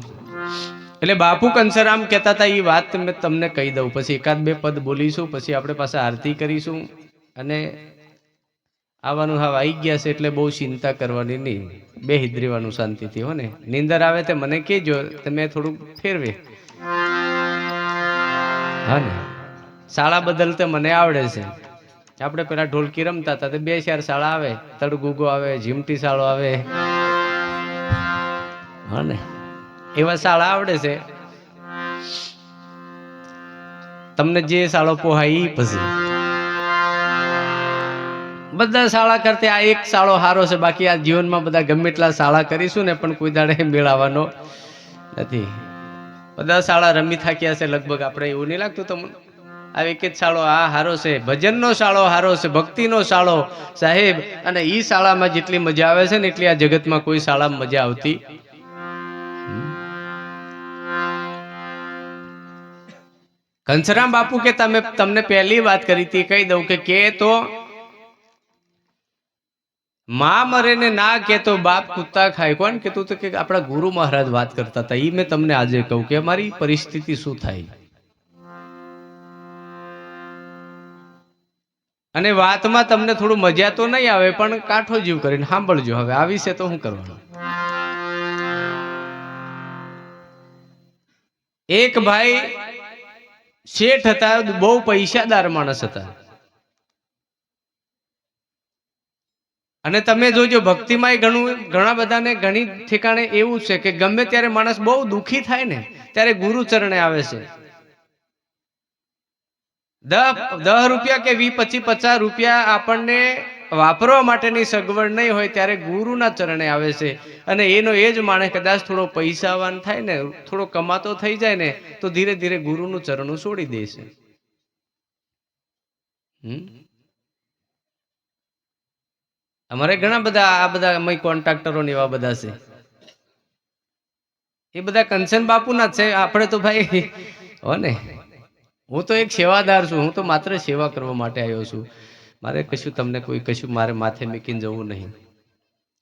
એટલે બાપુ કંસરામ કહેતા હતા એ વાત મેં તમને કહી દઉં પછી એકાદ બે પદ બોલીશું પછી આપણે પાસે આરતી કરીશું અને આવવાનું હા આવી ગયા છે એટલે બહુ ચિંતા કરવાની નહીં બે હિદ્રીવાનું શાંતિથી હો ને નીંદર આવે તે મને કહેજો તમે થોડુંક ફેરવે હા ને શાળા બદલતે મને આવડે છે આપણે પેલા ઢોલકી રમતા હતા તે 2-4 શાળા આવે તડગુગો આવે ઝીમટી શાળો આવે હા ને એવા શાળા આવડે છે તમને જે શાળો પોહાય એ પછી બધા શાળા કરતા આ એક શાળો સારો છે બાકી આ જીવનમાં બધા ગમે એટલા શાળા કરીશું ને પણ કોઈ દાડે મેળવવાનો નથી બધા શાળા રમી થાક્યા છે લગભગ આપણે એવું નહીં લાગતું તમને આ એક જ શાળો આ હારો છે ભજનનો શાળો હારો છે ભક્તિનો શાળો સાહેબ અને ઈ શાળામાં જેટલી મજા આવે છે ને એટલી આ જગતમાં કોઈ શાળામાં મજા આવતી કંસરામ બાપુ કે તમને પહેલી વાત કરી હતી કહી દઉં કે તો માં મરે ને ના કહેતો બાપ કૂતા ખાય. કોણ કહેતું હતું? કે આપણા ગુરુ મહારાજ વાત કરતા હતા. એ મેં તમને આજે કહું કે અમારી પરિસ્થિતિ શું થાય. અને વાતમાં તમને થોડું મજા તો નહીં આવે, પણ કાઠો જીવ કરીને સાંભળજો. હવે આ વિશે તો શું કરવાનું. એક ભાઈ શેઠ હતા, બહુ પૈસાદાર માણસ હતા. અને તમે જોજો ભક્તિમાં ઘણા બધાને ઘણી ઠેકાણે એવું છે કે ગમે ત્યારે માણસ બહુ દુખી થાય ને ત્યારે ગુરુ ચરણે આવે છે. 10 રૂપિયા કે 20, 25, 50 રૂપિયા આપણને વાપરવા માટેની સગવડ નહીં હોય ત્યારે ગુરુના ચરણે આવે છે. અને એનો એ જ માણસ કદાચ થોડો પૈસાવાન થાય ને, થોડો કમાતો થઈ જાય ને, તો ધીરે ધીરે ગુરુનું ચરણું છોડી દે છે. અમારે ઘણા બધા આ બધા અમે કોન્ટ્રાક્ટરો ને એવા બધા છે, એ બધા કંચન બાપુના છે. આપણે તો ભાઈ હો ને, હું તો એક સેવાદાર છું. હું તો માત્ર સેવા કરવા માટે આવ્યો છું. મારે કશું તમને કોઈ કશું મારે માથે મૂકીને જવું નહીં.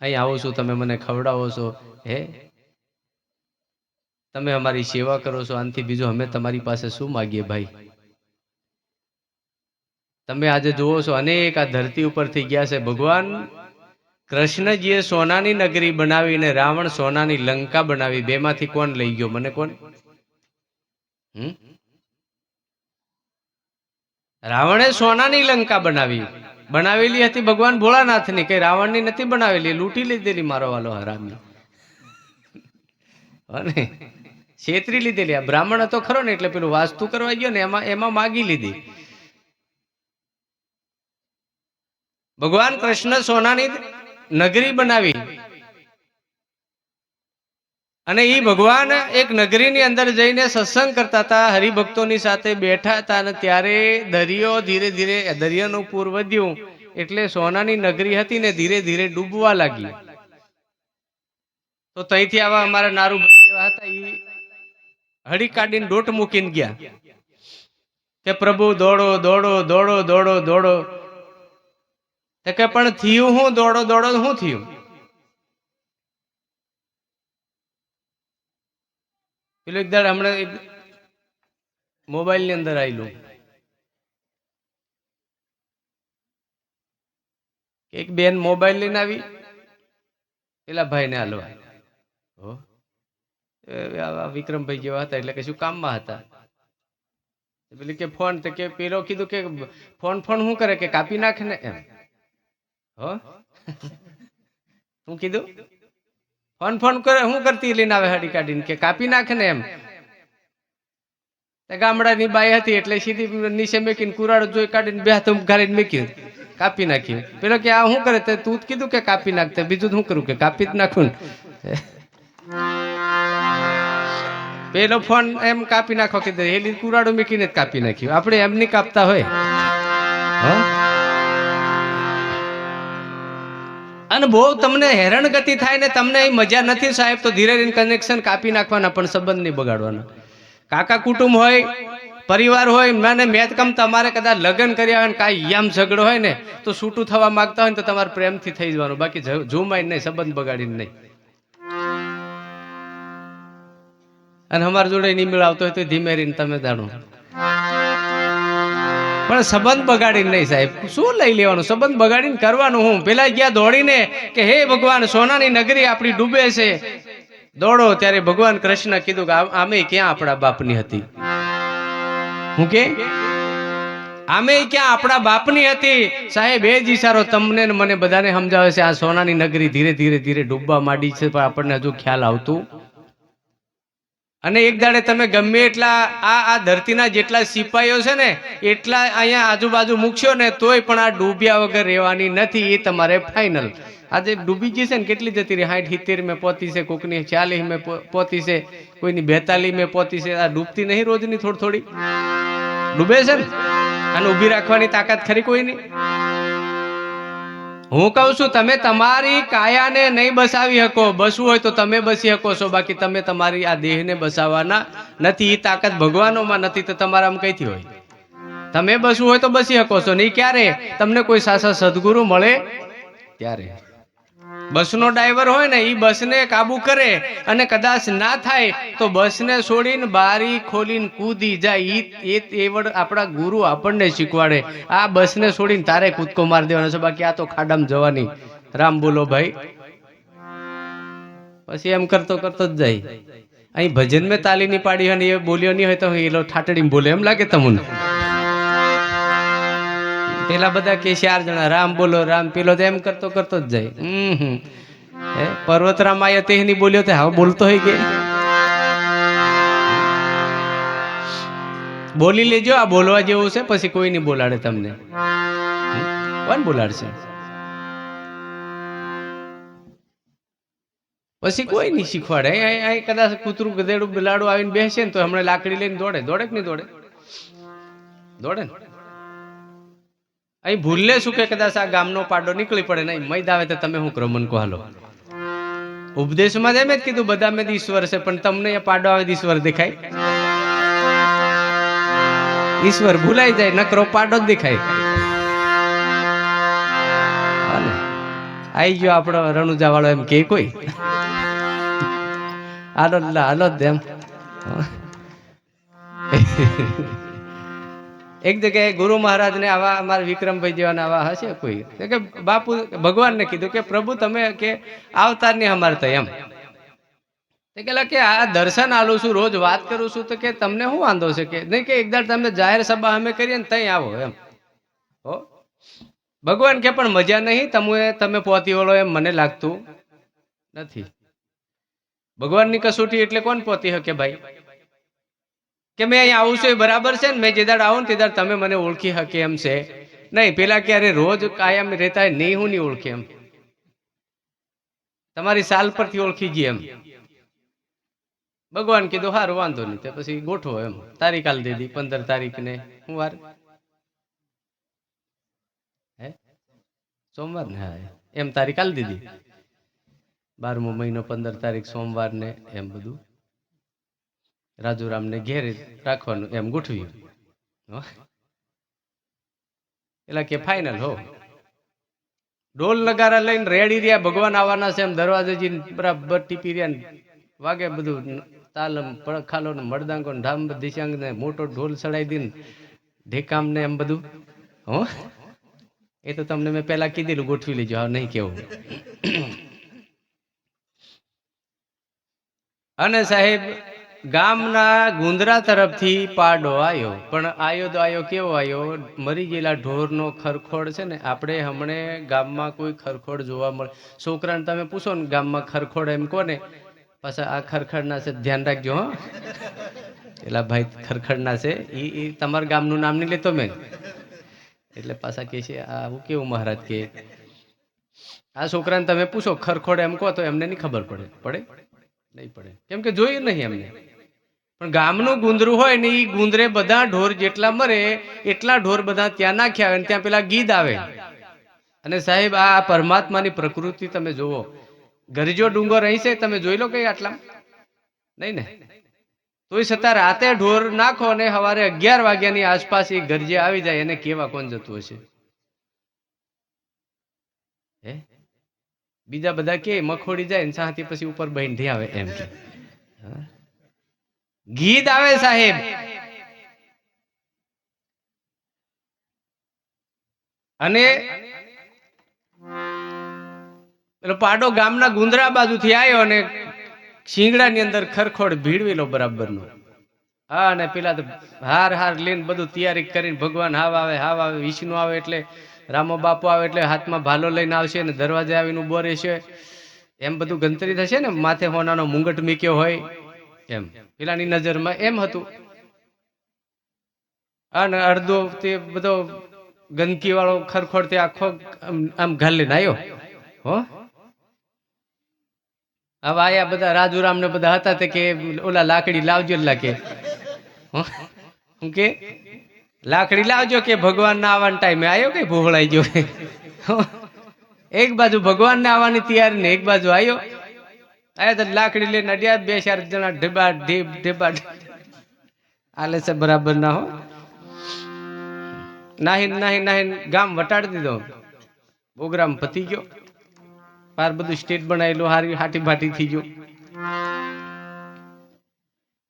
અહીં આવું છું, તમે મને ખવડાવો છો, હે તમે અમારી સેવા કરો છો. આનાથી બીજું અમે તમારી પાસે શું માગીએ ભાઈ? તમે આજે જુઓ છો અનેક આ ધરતી ઉપરથી ગયા છે. ભગવાન કૃષ્ણજીએ સોનાની નગરી બનાવીને રાવણ સોનાની લંકા બનાવી. બેમાંથી કોણ લઈ ગયો? મને કોણ? રાવણે સોનાની લંકા બનાવેલી હતી ભગવાન ભોળાનાથની, કઈ રાવણની નથી બનાવેલી. લૂંટી લીધેલી મારો વાલો હરામી, અને છેતરી લીધેલી. આ બ્રાહ્મણ હતો ખરો ને, એટલે પેલું વાસ્તુ કરવા ગયો ને એમાં માગી લીધી. ભગવાન કૃષ્ણ સોનાની નગરી બનાવી, અને એ ભગવાન એક નગરીની અંદર જઈને સત્સંગ કરતા હતા, હરિભક્તોની સાથે બેઠા હતા. અને ત્યારે દરિયો ધીરે ધીરે દરિયાનું પૂર વધ્યું, એટલે સોનાની નગરી હતી ને ધીરે ધીરે ડૂબવા લાગી. તો ત્યાંથી આવા અમારા નારુભાઈ જેવા હતા, એ હળી કાઢીને ડોટ મૂકીને ગયા કે પ્રભુ દોડો દોડો દોડો દોડો દોડો. કે પણ થયું હું? દોડો દોડો શું થયું? પેલું એક દાડ હમણાં મોબાઈલ ની અંદર આવેલું, એક બેન મોબાઈલ લઈને આવી, પેલા ભાઈ ને હાલવા. વિક્રમભાઈ જેવા હતા, એટલે કે શું કામમાં હતા. પેલી કે ફોન, તો કે પેલો કીધું કે ફોન શું કરે? કે કાપી નાખે ને એમ. હું કીધું ફોન કરે, શું કરતી? લઈને આવે હડી કાઢીને, કે કાપી નાખે ને એમ. ગામડાની બાઈ હતી એટલે સીધી નીચે મેકીને કુરાડો જોઈ કાઢીને બે હાથ ગાડીને મેક્યું, કાપી નાખ્યું. પેલો કે આ શું કરે? તું જ કીધું કે કાપી નાખતે, બીજું શું કરું? કે કાપી જ નાખું. પેલો ફોન એમ કાપી નાખો કીધું, એલી કુરાડો મેકીને જ કાપી નાખ્યું. આપણે એમ નહીં કાપતા હોય. અને બહુ તમને હેરાનગતિ થાય ને તમને મજા નથી સાહેબ, તો ધીરે ધીરે કનેક્શન કાપી નાખવાના, પણ સંબંધ નહીં બગાડવાના. કાકા કુટુંબ હોય, પરિવાર હોય, મને મેદકમ તમારે કદાચ લગ્ન કર્યા હોય ને કાંઈ યામ ઝઘડો હોય ને, તો છૂટું થવા માંગતા હોય ને તો તમારે પ્રેમથી થઈ જવાનું, બાકી ઝુમાઈ નહીં, સંબંધ બગાડીને નહીં. અને અમારા જોડે નહીં મેળવતો હોય તો ધીમે રહીને તમે જાણો, પણ સંબંધ બગાડીને નહીં સાહેબ. શું લઈ લેવાનું? સંબંધ બગાડીને કરવાનું હું? પેલા ગયા દોડીને કે હે ભગવાન, સોનાની નગરી આપણી ડૂબે છે, દોડો. ત્યારે ભગવાન કૃષ્ણ કીધું કે આમે ક્યાં આપણા બાપની હતી? હું કે આમે ક્યાં આપણા બાપની હતી? સાહેબ એ જ ઈશારો તમને ને મને બધાને સમજાવે છે. આ સોનાની નગરી ધીરે ધીરે ધીરે ડૂબવા માંડી છે, પણ આપણને હજુ ખ્યાલ આવતું. અને એક દાડે તમે ગમે એટલા આ ધરતીના જેટલા સિપાહીઓ છે ને એટલા અહીંયા આજુબાજુ મૂકશો ને તોય પણ આ ડૂબ્યા વગર રહેવાની નથી. એ તમારે ફાઇનલ. આજે ડૂબી ગઈ છે ને, કેટલી જતી રહી? 60, 70 મેં પોતી છે, કોકની 40 મેં પોતી છે, કોઈની 42 મેં પોતી છે. આ ડૂબતી નહીં રોજની થોડી થોડી ડૂબે છે ને, અને ઊભી રાખવાની તાકાત ખરી કોઈની? હું કહું છું, તમે તમારી કાયાને નહીં બસાવી શકો. બસવું હોય તો તમે બસી શકો છો, બાકી તમે તમારી આ દેહને બસાવવાના નથી. એ તાકાત ભગવાનોમાં નથી, તો તમારામાં કઈથી હોય? તમે બસવું હોય તો બસી શકો છો, નહીં ક્યારે? તમને કોઈ સાસા સદગુરુ મળે ત્યારે. બસનો ડ્રાઈવર હોય ને એ બસને કાબુ કરે અને કદાચ ના થાય તો બસને છોડીને બારી ખોલીને કૂદી જાય. આપણા ગુરુ આપણને શીખવાડે. આ બસને છોડીને તારે કૂદકો મારી દેવાનો છે, બાકી આ તો ખાડામાં જવાની. રામ બોલો ભાઈ. પછી એમ કરતો કરતો જ જાય. અહીં ભજન મેં તાલી ની પાડી હોય ને એ બોલ્યો નહીં હોય તો એ ઠાટડીમાં બોલે એમ લાગે તમને? પેલા બધા કે 4 જણા રામ બોલો રામ, પેલો તો એમ કરતો કરતો જ જાય. પર્વતરામ આયો તે ની બોલ્યો તે હવે બોલતો હોય કે બોલી લેજો. આ બોલવા જેવું છે, પછી કોઈ નહીં બોલાડે તમને. કોણ બોલાડશે? પછી કોઈ નહીં શીખવાડે. અહીં કદાચ કૂતરું ગધેડું બિલાડું આવીને બેસે ને તો હમણાં લાકડી લઈને દોડે. દોડે કે નહીં દોડે? દોડે ને. અહીં ભૂલે શું કે કદાચ આ ગામનો પાડો નીકળી પડે ને મૈદ આવે તો તમે શું કરો? મન કહો હાલો. ઉપદેશમાં જ એમ જ કીધું બધા મેં ઈશ્વર છે, પણ તમને એ પાડો આવે ઈશ્વર દેખાય? ઈશ્વર ભૂલાઈ જાય, નકરો પાડો જ દેખાય. આઈ ગયો આપણો રણુજા વાળો એમ કે કોઈ હાલો હાલો જ એમ. એક જગ્યાએ ગુરુ મહારાજ ને આવા અમારા વિક્રમભાઈ જેવાના આવા હશે કોઈ કે બાપુ ભગવાનને કીધું કે પ્રભુ તમે કે આવતાર ની અમારે તો એમ કે આ દર્શન આલું છું, રોજ વાત કરું છું, તો કે તમને શું વાંધો છે કે નહીં? કે એકદમ તમે જાહેર સભા અમે કરીએ ને તઈ આવો એમ. હો ભગવાન કે પણ મજા નહીં, તમે પહોંચી વળો એમ મને લાગતું નથી. ભગવાનની કસોટી એટલે કોણ પહોંચી શકે ભાઈ? કે મેં અહીંયા આવું છું એ બરાબર છે ને, મેં જે દાડ આવું ને તે દાડ તમે મને ઓળખી શકે એમ છે નહીં. પેલા ક્યારે રોજ કાયમ રહેતા નહીં, હું નહીં ઓળખે એમ. તમારી સાલ પરથી ઓળખી ગઈ એમ. ભગવાન કીધું સારું વાંધો નહીં, તે પછી ગોઠવો એમ. તારીખ આલ દીધી 15 તારીખ ને. હું વાર હે સોમવાર ને? હા એમ તારીખ આલ દીધી. 12મો મહિનો 15 તારીખ સોમવાર ને એમ બધું રાજુરામ ને ઘેર રાખવાનું એમ ગોઠવ્યું. એટલે કે ફાઈનલ હો. ઢોલ નગારા લઈને રેડી રહ્યા, ભગવાન આવવાના છે એમ. દરવાજે જઈને બરાબર ટીપી રહ્યા, વાગે બધું તાલમ પડખાલો ને મરદાંગો ને ઢામ દિશાંગ ને મોટો ઢોલ ચડાવી દઈને ઢેકામ ને એમ બધું. હો એ તો તમને મેં પેલા કીધેલું, ગોઠવી લેજો. હા નહીં કેવું. અને સાહેબ ગામના ગુંદરા તરફથી પાડો આવ્યો, પણ આયો તો આયો કેવો આવ્યો? મરી ગયેલા ઢોરનો ખરખોડ છે ને. આપણે હમણે ગામમાં કોઈ ખરખોડ જોવા મળે? છોકરાને તમે પૂછો ને ગામમાં ખરખોડ એમ કોને, પાછા આ ખરખડના છે ધ્યાન રાખજો. હો પેલા ભાઈ ખરખડના છે એ તમારા ગામનું નામ નહીં લેતો મેં. એટલે પાછા કે છે આવું કેવું મહારાજ કે આ છોકરાને તમે પૂછો ખરખોડ એમ કહો તો એમને નહીં ખબર પડે. પડે નહીં પડે, કેમ કે જોયું નહીં એમને. પણ ગામનું ગુંદરું હોય ને એ ગુંદરે બધા ઢોર જેટલા મરે એટલા ઢોર બધા ત્યાં નાખ્યા આવે, ત્યાં પેલા ગીધ આવે. અને સાહેબ આ પરમાત્માની પ્રકૃતિ તમે જુઓ. ગરજો ડુંગર અહીં છે, તમે જોઈ લો કઈ આટલા નહીં ને. તોય છતાં રાતે ઢોર નાખો ને સવારે 11 વાગ્યાની આસપાસ એ ગરજે આવી જાય, એને કેવા કોણ જતું હશે? હે બીજા બધા કે મખોડી જાય ને સાથી પછી ઉપર બહીને આવે એમ કે ગીત આવે સાહેબ. અને પેલો પાડો ગામના ગુંદરા બાજુથી આવ્યો અને શિંગડાની અંદર ખરખોડ ભીડવેલો બરાબરનો. હા અને પેલા તો હાર લઈને બધું તૈયારી કરીને ભગવાન હાવ આવે વિષ્ણુ આવે એટલે રામો બાપુ આવે એટલે હાથમાં ભાલો લઈને આવશે ને દરવાજે આવીને ઉભો રહેશે. એમ બધું ગંતરી થશે ને. માથે હોનાનો મુંગટ મીક્યો હોય એમ પેલાની નજરમાં એમ હતું. અને અડધો તે બધો ગંદકી વાળો ખરખોડ તે આખો આમ ઘાલીને આવ્યો. હો હવે આયા બધા રાજુરામ ને બધા હતા તે કે ઓલા લાકડી લાવજો. લાગે હું કે લાકડી લાવજો કે ભગવાન ના આવવાના ટાઈમે આવ્યો કે ભોળાઈ ગયો. એક બાજુ ભગવાન ને આવવાની તૈયારી ને એક બાજુ આવ્યો તો લાકડી લઈને અડ્યા. 2-4 જણા ઢેબા ઢેબા આલે છે બરાબર ના. હો નાહી ગામ વટાડી દીધો. પ્રોગ્રામ પતી ગયો. પાર બધું સ્ટેટ બનાવેલું હારી હાટી ભાટી થઈ ગયું.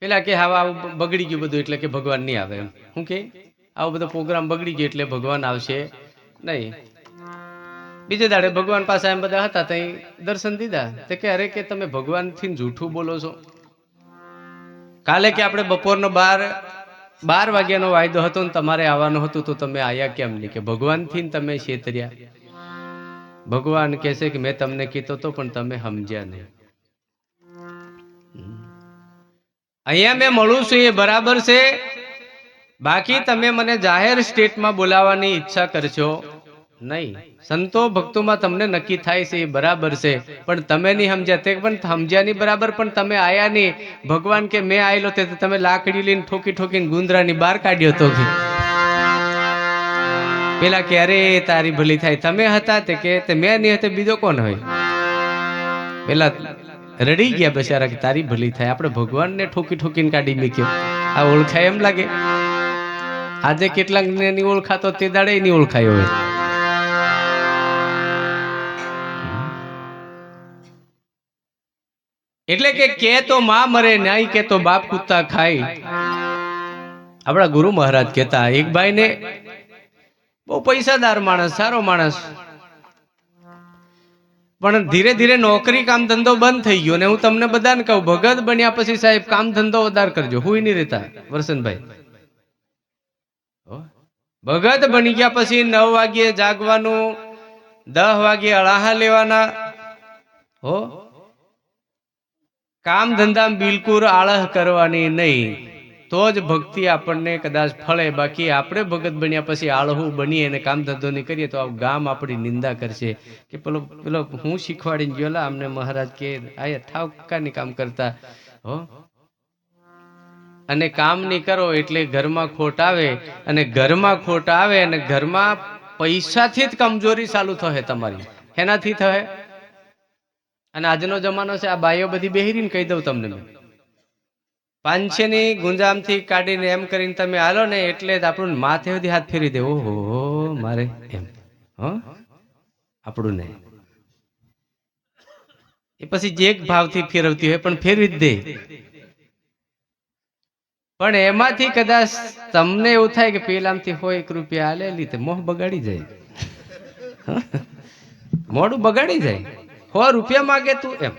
પેલા કે હા આવું બગડી ગયું બધું એટલે કે ભગવાન નહીં આવે એમ. શું કે આવો બધો પ્રોગ્રામ બગડી ગયો એટલે ભગવાન આવશે નહીં. બીજે દાડે ભગવાન પાસે એમ બધા હતા ત્યાં દર્શન દીધા તો કે અરે કે તમે ભગવાનથી જૂઠું બોલો છો. કાલે કે આપણે બપોરનો 12 વાગ્યાનો વાયદો હતો ને તમારે આવવાનું હતું તો તમે આયા કેમ નહીં? કે ભગવાનથી તમે છેતર્યા. ભગવાન કહે છે કે મેં તમને કીધો તો પણ તમે સમજ્યા નહીં. અહીંયા મેં મળું છું એ બરાબર છે, બાકી તમે મને જાહેર સ્ટેટમાં બોલાવવાની ઈચ્છા કરશો નહીં. સંતો ભક્તોમાં તમને નક્કી થાય છે એ બરાબર છે, પણ તમે નહીં સમજ્યા. તે પણ સમજ્યા નહીં બરાબર, પણ તમે આયા નહીં. ભગવાન કે મેં આવેલો તે તમે લાકડી લઈને ઠોકી ઠોકીને ગુંદરાની બહાર કાઢ્યો તો. પેલા કે અરે તારી ભલી થાય, તમે હતા તે કે મેં નહીં હતા બીજો કોણ હોય? પેલા રડી ગયા બચારા કે તારી ભલી થાય, આપણે ભગવાનને ઠોકી ઠોકીને કાઢી મૂક્યો. આ ઓળખાય એમ લાગે? આજે કેટલાક ને નહીં ઓળખાતો તે દાડે નહીં ઓળખાયો હોય. એટલે કે તો માં મરે નહીં કે તો બાપ કુત્તા ખાય. આપણા ગુરુ મહારાજ કહેતા એક ભાઈ ને બહુ પૈસાદાર માણસ, સારો માણસ, પણ ધીરે ધીરે નોકરી કામ ધંધો બંધ થઈ ગયો. ને હું તમને બધાને કહું, ભગત બન્યા પછી સાહેબ કામ ધંધો વધારે કરજો. હુઈ નહીં રહેતા વરસનભાઈ. ભગત બની ગયા પછી 9 વાગ્યે જાગવાનું, 10 વાગ્યે અળાહા લેવાના. હો કામ ધંધા બિલકુલ આળહ કરવાની નહીં, તો જ ભક્તિ આપણને કદાચ ફળે. બાકી આપણે ભગત બન્યા પછી આળહું બનીએ અને કામ ધંધો નહીં કરીએ તો ગામ આપણી નિંદા કરશે કે પેલો હું શીખવાડીને ગયો અમને મહારાજ કે આયા ઠાવકાની કામ કરતા. હો અને કામ નહીં કરો એટલે ઘરમાં ખોટ આવે, અને ઘરમાં ખોટ આવે અને ઘરમાં પૈસાથી જ કમજોરી ચાલુ થશે તમારી. એનાથી થશે. અને આજનો જમાનો છે, આ બાઈઓ બધી બેહીરીને કહી દઉં તમને, 500 ની ગુંજામથી કાઢીને એમ કરીને તમે હાલો ને એટલે જ આપણું માથે સુધી હાથ ફેરી દે. ઓહો મારે એમ. હો આપણું ને એ પછી જે એક ભાવથી ફેરવતી હોય પણ ફેરવી જ દે. પણ એમાંથી કદાચ તમને એવું થાય કે પેલામથી હોય 1 રૂપિયા આલેલી તે મોહ બગાડી જાય, મોઢું બગાડી જાય. 100 રૂપિયા માગે તું એમ.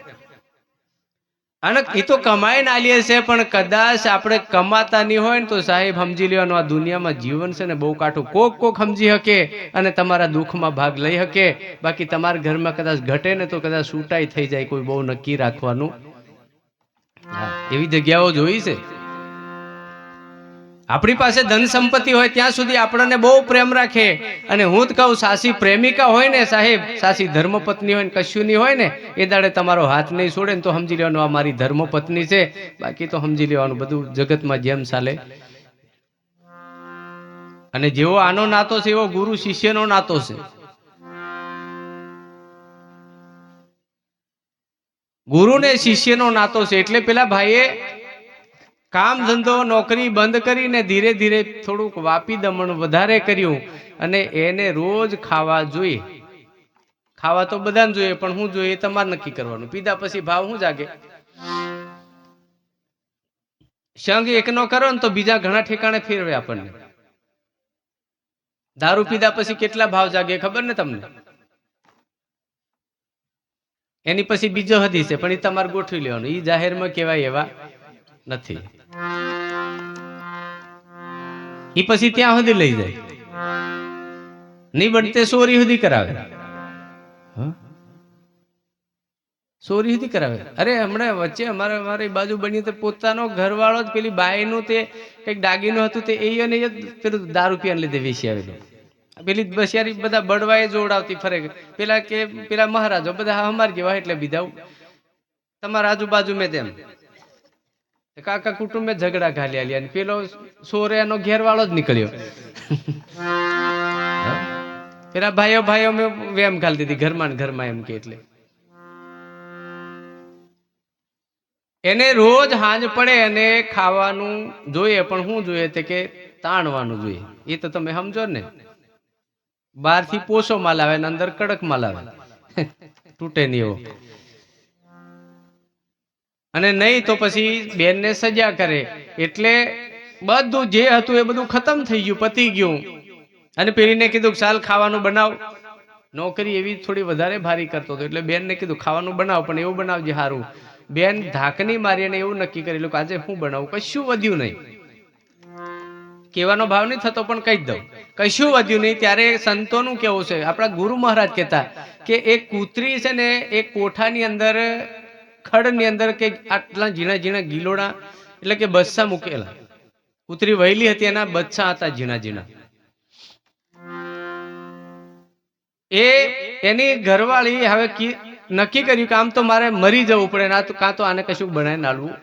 અને એ તો કમાઈને આલીએ છે, પણ કદાચ આપણે કમાતા નહીં હોય ને તો સાહેબ સમજી લેવાનું આ દુનિયામાં જીવન છે ને બહુ કાઠું. કોક સમજી શકે અને તમારા દુઃખમાં ભાગ લઈ શકે. બાકી તમારા ઘરમાં કદાચ ઘટે ને તો કદાચ છૂટાઈ થઈ જાય. કોઈ બહુ નક્કી રાખવાનું. એવી જગ્યાઓ જોઈ છે. આપણી પાસે ધન સંપત્તિ હોય ત્યાં સુધી આપણને બહુ પ્રેમ રાખે. અને હું જ કહું, સાસી પ્રેમિકા હોય ને સાહેબ, સાસી ધર્મપત્ની હોય ને કશું નહીં હોય ને, એ દાડે તમારો હાથ નહીં છોડે ને તો સમજી લેવાનું આ મારી ધર્મપત્ની છે. બાકી તો સમજી લેવાનું બધું જગતમાં જેમ ચાલે. અને જેવો આનો નાતો છે એવો ગુરુ શિષ્યનો નાતો છે. ગુરુ ને શિષ્યનો નાતો છે. એટલે પેલા ભાઈએ કામ ધંધો નોકરી બંધ કરીને ધીરે ધીરે થોડુંક વાપી દમણ વધારે કર્યું. અને એને રોજ ખાવા જોઈએ. ખાવા તો બધાને જોઈએ, પણ હું જોઈએ તમારે નક્કી કરવાનું. પીધા પછી ભાવ શું જાગે? સંગ એક નો કરો ને તો બીજા ઘણા ઠેકાણે ફેરવે આપણને. દારૂ પીધા પછી કેટલા ભાવ જાગે ખબર ને તમને? એની પછી બીજો હદીસ છે, પણ એ તમારે ગોઠવી લેવાનું. એ જાહેરમાં કહેવાય એવા નથી. એ પછી ત્યાં સુધી લઈ જાય. નહીં બનતે ચોરી સુધી કરાવે. ચોરી સુધી કરાવે. અરે હમણાં વચ્ચે અમારી બાજુ બની તો પોતાનો ઘરવાળો જ પેલી બાઈનું તે કંઈક દાગીનું હતું તે એને પેલું દારૂ પીવાને લીધે વેચી આવેલું. પેલી બસિયારી બધા બળવાએ જોડાવતી ફરે. પેલા કે પેલા મહારાજો બધા અમાર જેવા એટલે બીજા તમારા આજુબાજુ મેં તેમ કાકા કુટુંબે ઝઘડા ઘાલી આલ્યા. અને પેલો સોરેનો ઘેરવાળો જ નીકળ્યો. પેલા ભાઈઓ મેં વેમ ઘાલી દીધી ઘરમાં એમ કે. એટલે એને રોજ હાંજ પડે અને ખાવાનું જોઈએ, પણ શું જોઈએ તે કે તાણવાનું જોઈએ. એ તો તમે સમજો ને, બહારથી પોસો માલ આવે ને અંદર કડક માલ આવે. તૂટે નહીં એવો. અને નહીં તો પછી બેનને સજા કરે. એટલે બધું જે હતું એ બધું ખતમ થઈ ગયું, પતી ગયું. અને પેલીને કીધું ચાલ ખાવાનું બનાવ. નોકરી એવી થોડી વધારે ભારી કરતો હતો એટલે બેનને કીધું ખાવાનું બનાવ, પણ એવું બનાવજે સારું. બેન ધાકની મારી અને એવું નક્કી કરેલું કે આજે હું બનાવું, કશું વધ્યું નહીં. કહેવાનો ભાવ નહીં થતો પણ કહી દઉં, કશું વધ્યું નહીં. ત્યારે સંતોનું કેવું છે, આપણા ગુરુ મહારાજ કહેતા કે એક કૂતરી છે ને એક કોઠાની અંદર ખડની અંદર કે આટલા ઝીણા ઝીણા ગીલોડા એટલે કે બચ્ચા મૂકેલા. કૂતરી વહેલી હતી, એના બચ્ચા હતા ઝીણા ઝીણા. એની ઘરવાળી હવે નક્કી કર્યું કે આમ તો મારે મરી જવું પડે, ના તો કાં તો આને કશું બનાવીને આલવું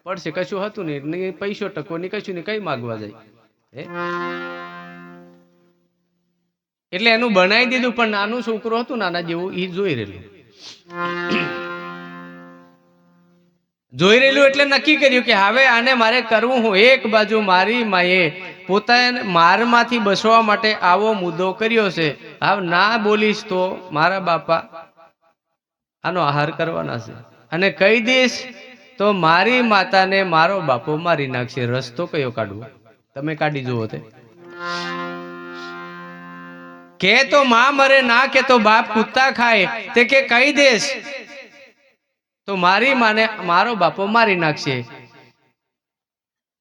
પડશે. કશું હતું નહીં, પૈસો ટકો નહીં, કશું નહીં, કઈ માગવા જાય. એટલે એનું બનાવી દીધું, પણ નાનું છોકરું હતું નાના જેવું, એ જોઈ રહેલું એટલે નક્કી કર્યું કે હવે આને મારે કરવું હું. એક બાજુ મારી માએ પોતાને મારમાંથી બસવા માટે આવો મુદ્દો કર્યો છે. હવે ના બોલીશ તો મારા બાપા આનો આહાર કરવાના છે, અને કહી દઈશ તો મારી માતાને મારો બાપો મારી નાખશે. રસ્તો કયો કાઢવો? તમે કાઢી જુઓ. તે કે તો માં મરે, ના કે તો બાપ કુત્તા ખાય. તે કે કહી દેશ તો મારી માને મારો બાપો મારી નાખશે.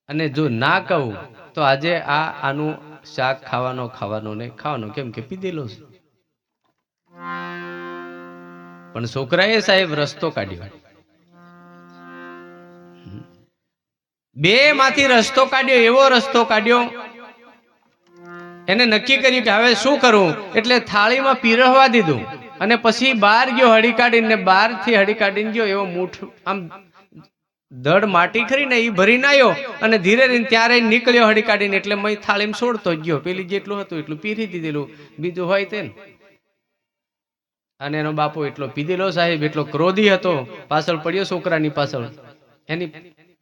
અને જો ના કહું તો આજે આનું શાક ખાવાનો ને ખાવાનો, કેમ કે પીધેલો છે. પણ છોકરાએ સાહેબ રસ્તો કાઢ્યો. બે માંથી રસ્તો કાઢ્યો, એવો રસ્તો કાઢ્યો. એને નક્કી કર્યું કે હવે શું કરવું. એટલે થાળીમાં પીરસવા દીધું અને પછી બહાર ગયો હળી કાઢીને. બહારથી હળી કાઢીને ગયો, એવો મૂઠ આમ ધડ માટી ખરી ને એ ભરીને આવ્યો અને ધીરે ધીરે ત્યારે નીકળ્યો હળી કાઢીને. એટલે મેં થાળીમાં છોડતો ગયો. પેલી જેટલું હતું એટલું પીરી દીધેલું, બીજું હોય તે. અને એનો બાપો એટલો પીધેલો સાહેબ, એટલો ક્રોધી હતો. પાછળ પડ્યો છોકરાની પાછળ. એની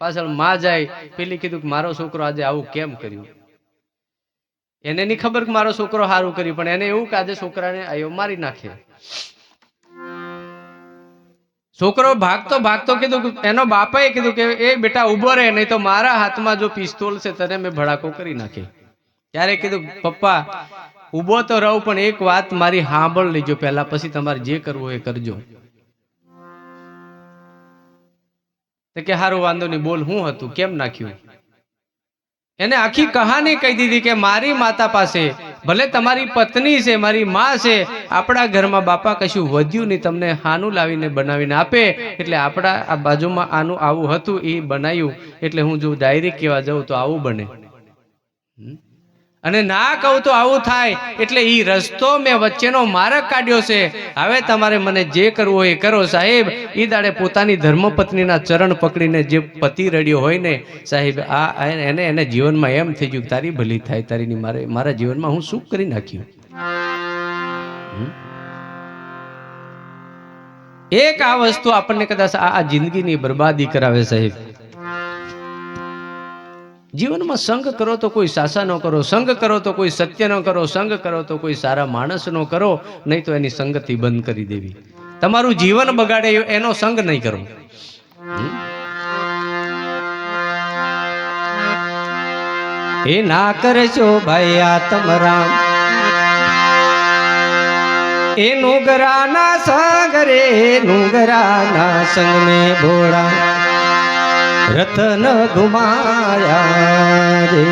પાછળ માં જાય. પેલી કીધું કે મારો છોકરો આજે આવું કેમ કર્યું. એને નહીં ખબર કે મારો છોકરો સારું કર્યું, પણ એને એવું કે આજે છોકરાને આયો મારી નાખે. છોકરો ભાગતો કીધું, એનો બાપાએ કીધું કે એ બેટા ઉભો રહે, નહીં તો મારા હાથમાં જો પિસ્તોલ છે તને મેં ભડાકો કરી નાખે. ત્યારે કીધું પપ્પા ઉભો તો રહું, પણ એક વાત મારી સાંભળ લેજો પહેલા, પછી તમારે જે કરવું એ કરજો. તો કે હારું વાંધો નહીં, બોલ શું હતું, કેમ નાખ્યું. એને આખી કહાની કહી દીધી કે મારી માતા પાસે ભલે તમારી પત્ની છે, મારી માં છે, આપણા ઘરમાં બાપા કશું વધ્યું નહીં, તમને હાનું લાવીને બનાવીને આપે. એટલે આપણા આ બાજુમાં આનું આવું હતું, એ બનાવ્યું. એટલે હું જો ડાયરેક્ટ કહેવા જાઉં તો આવું બને, અને ના કહું તો આવું થાય. એટલે ઈ રસ્તો મેં વચ્ચેનો માર્ગ કાઢ્યો છે. હવે તમારે મને જે કરવું હોય એ કરો સાહેબ. ઈ દાડે પોતાની ધર્મપત્નીના ચરણ પકડીને જે પતિ રડ્યો હોય ને સાહેબ, એને જીવનમાં એમ થઈ ગયું તારી ભલી થાય, તારીની મારા જીવનમાં હું શું કરી નાખ્યું. એક આ વસ્તુ આપણને કદાચ આ જિંદગીની બરબાદી કરાવે સાહેબ. જીવનમાં સંગ કરો તો કોઈ સાસા ન કરો, સંગ કરો તો કોઈ સત્ય ન કરો, સંગ કરો તો કોઈ સારા માણસ નો કરો, નહીં તો એની સંગતિ બંધ કરી દેવી. તમારું જીવન બગાડે એનો સંગ નહીં કરો. એ ના કરજો ભાઈ આત્મરામ, એ નુગરાના સંગ રે, નુગરાના સંગ में ભોળા રતન ઘુમાયા રે.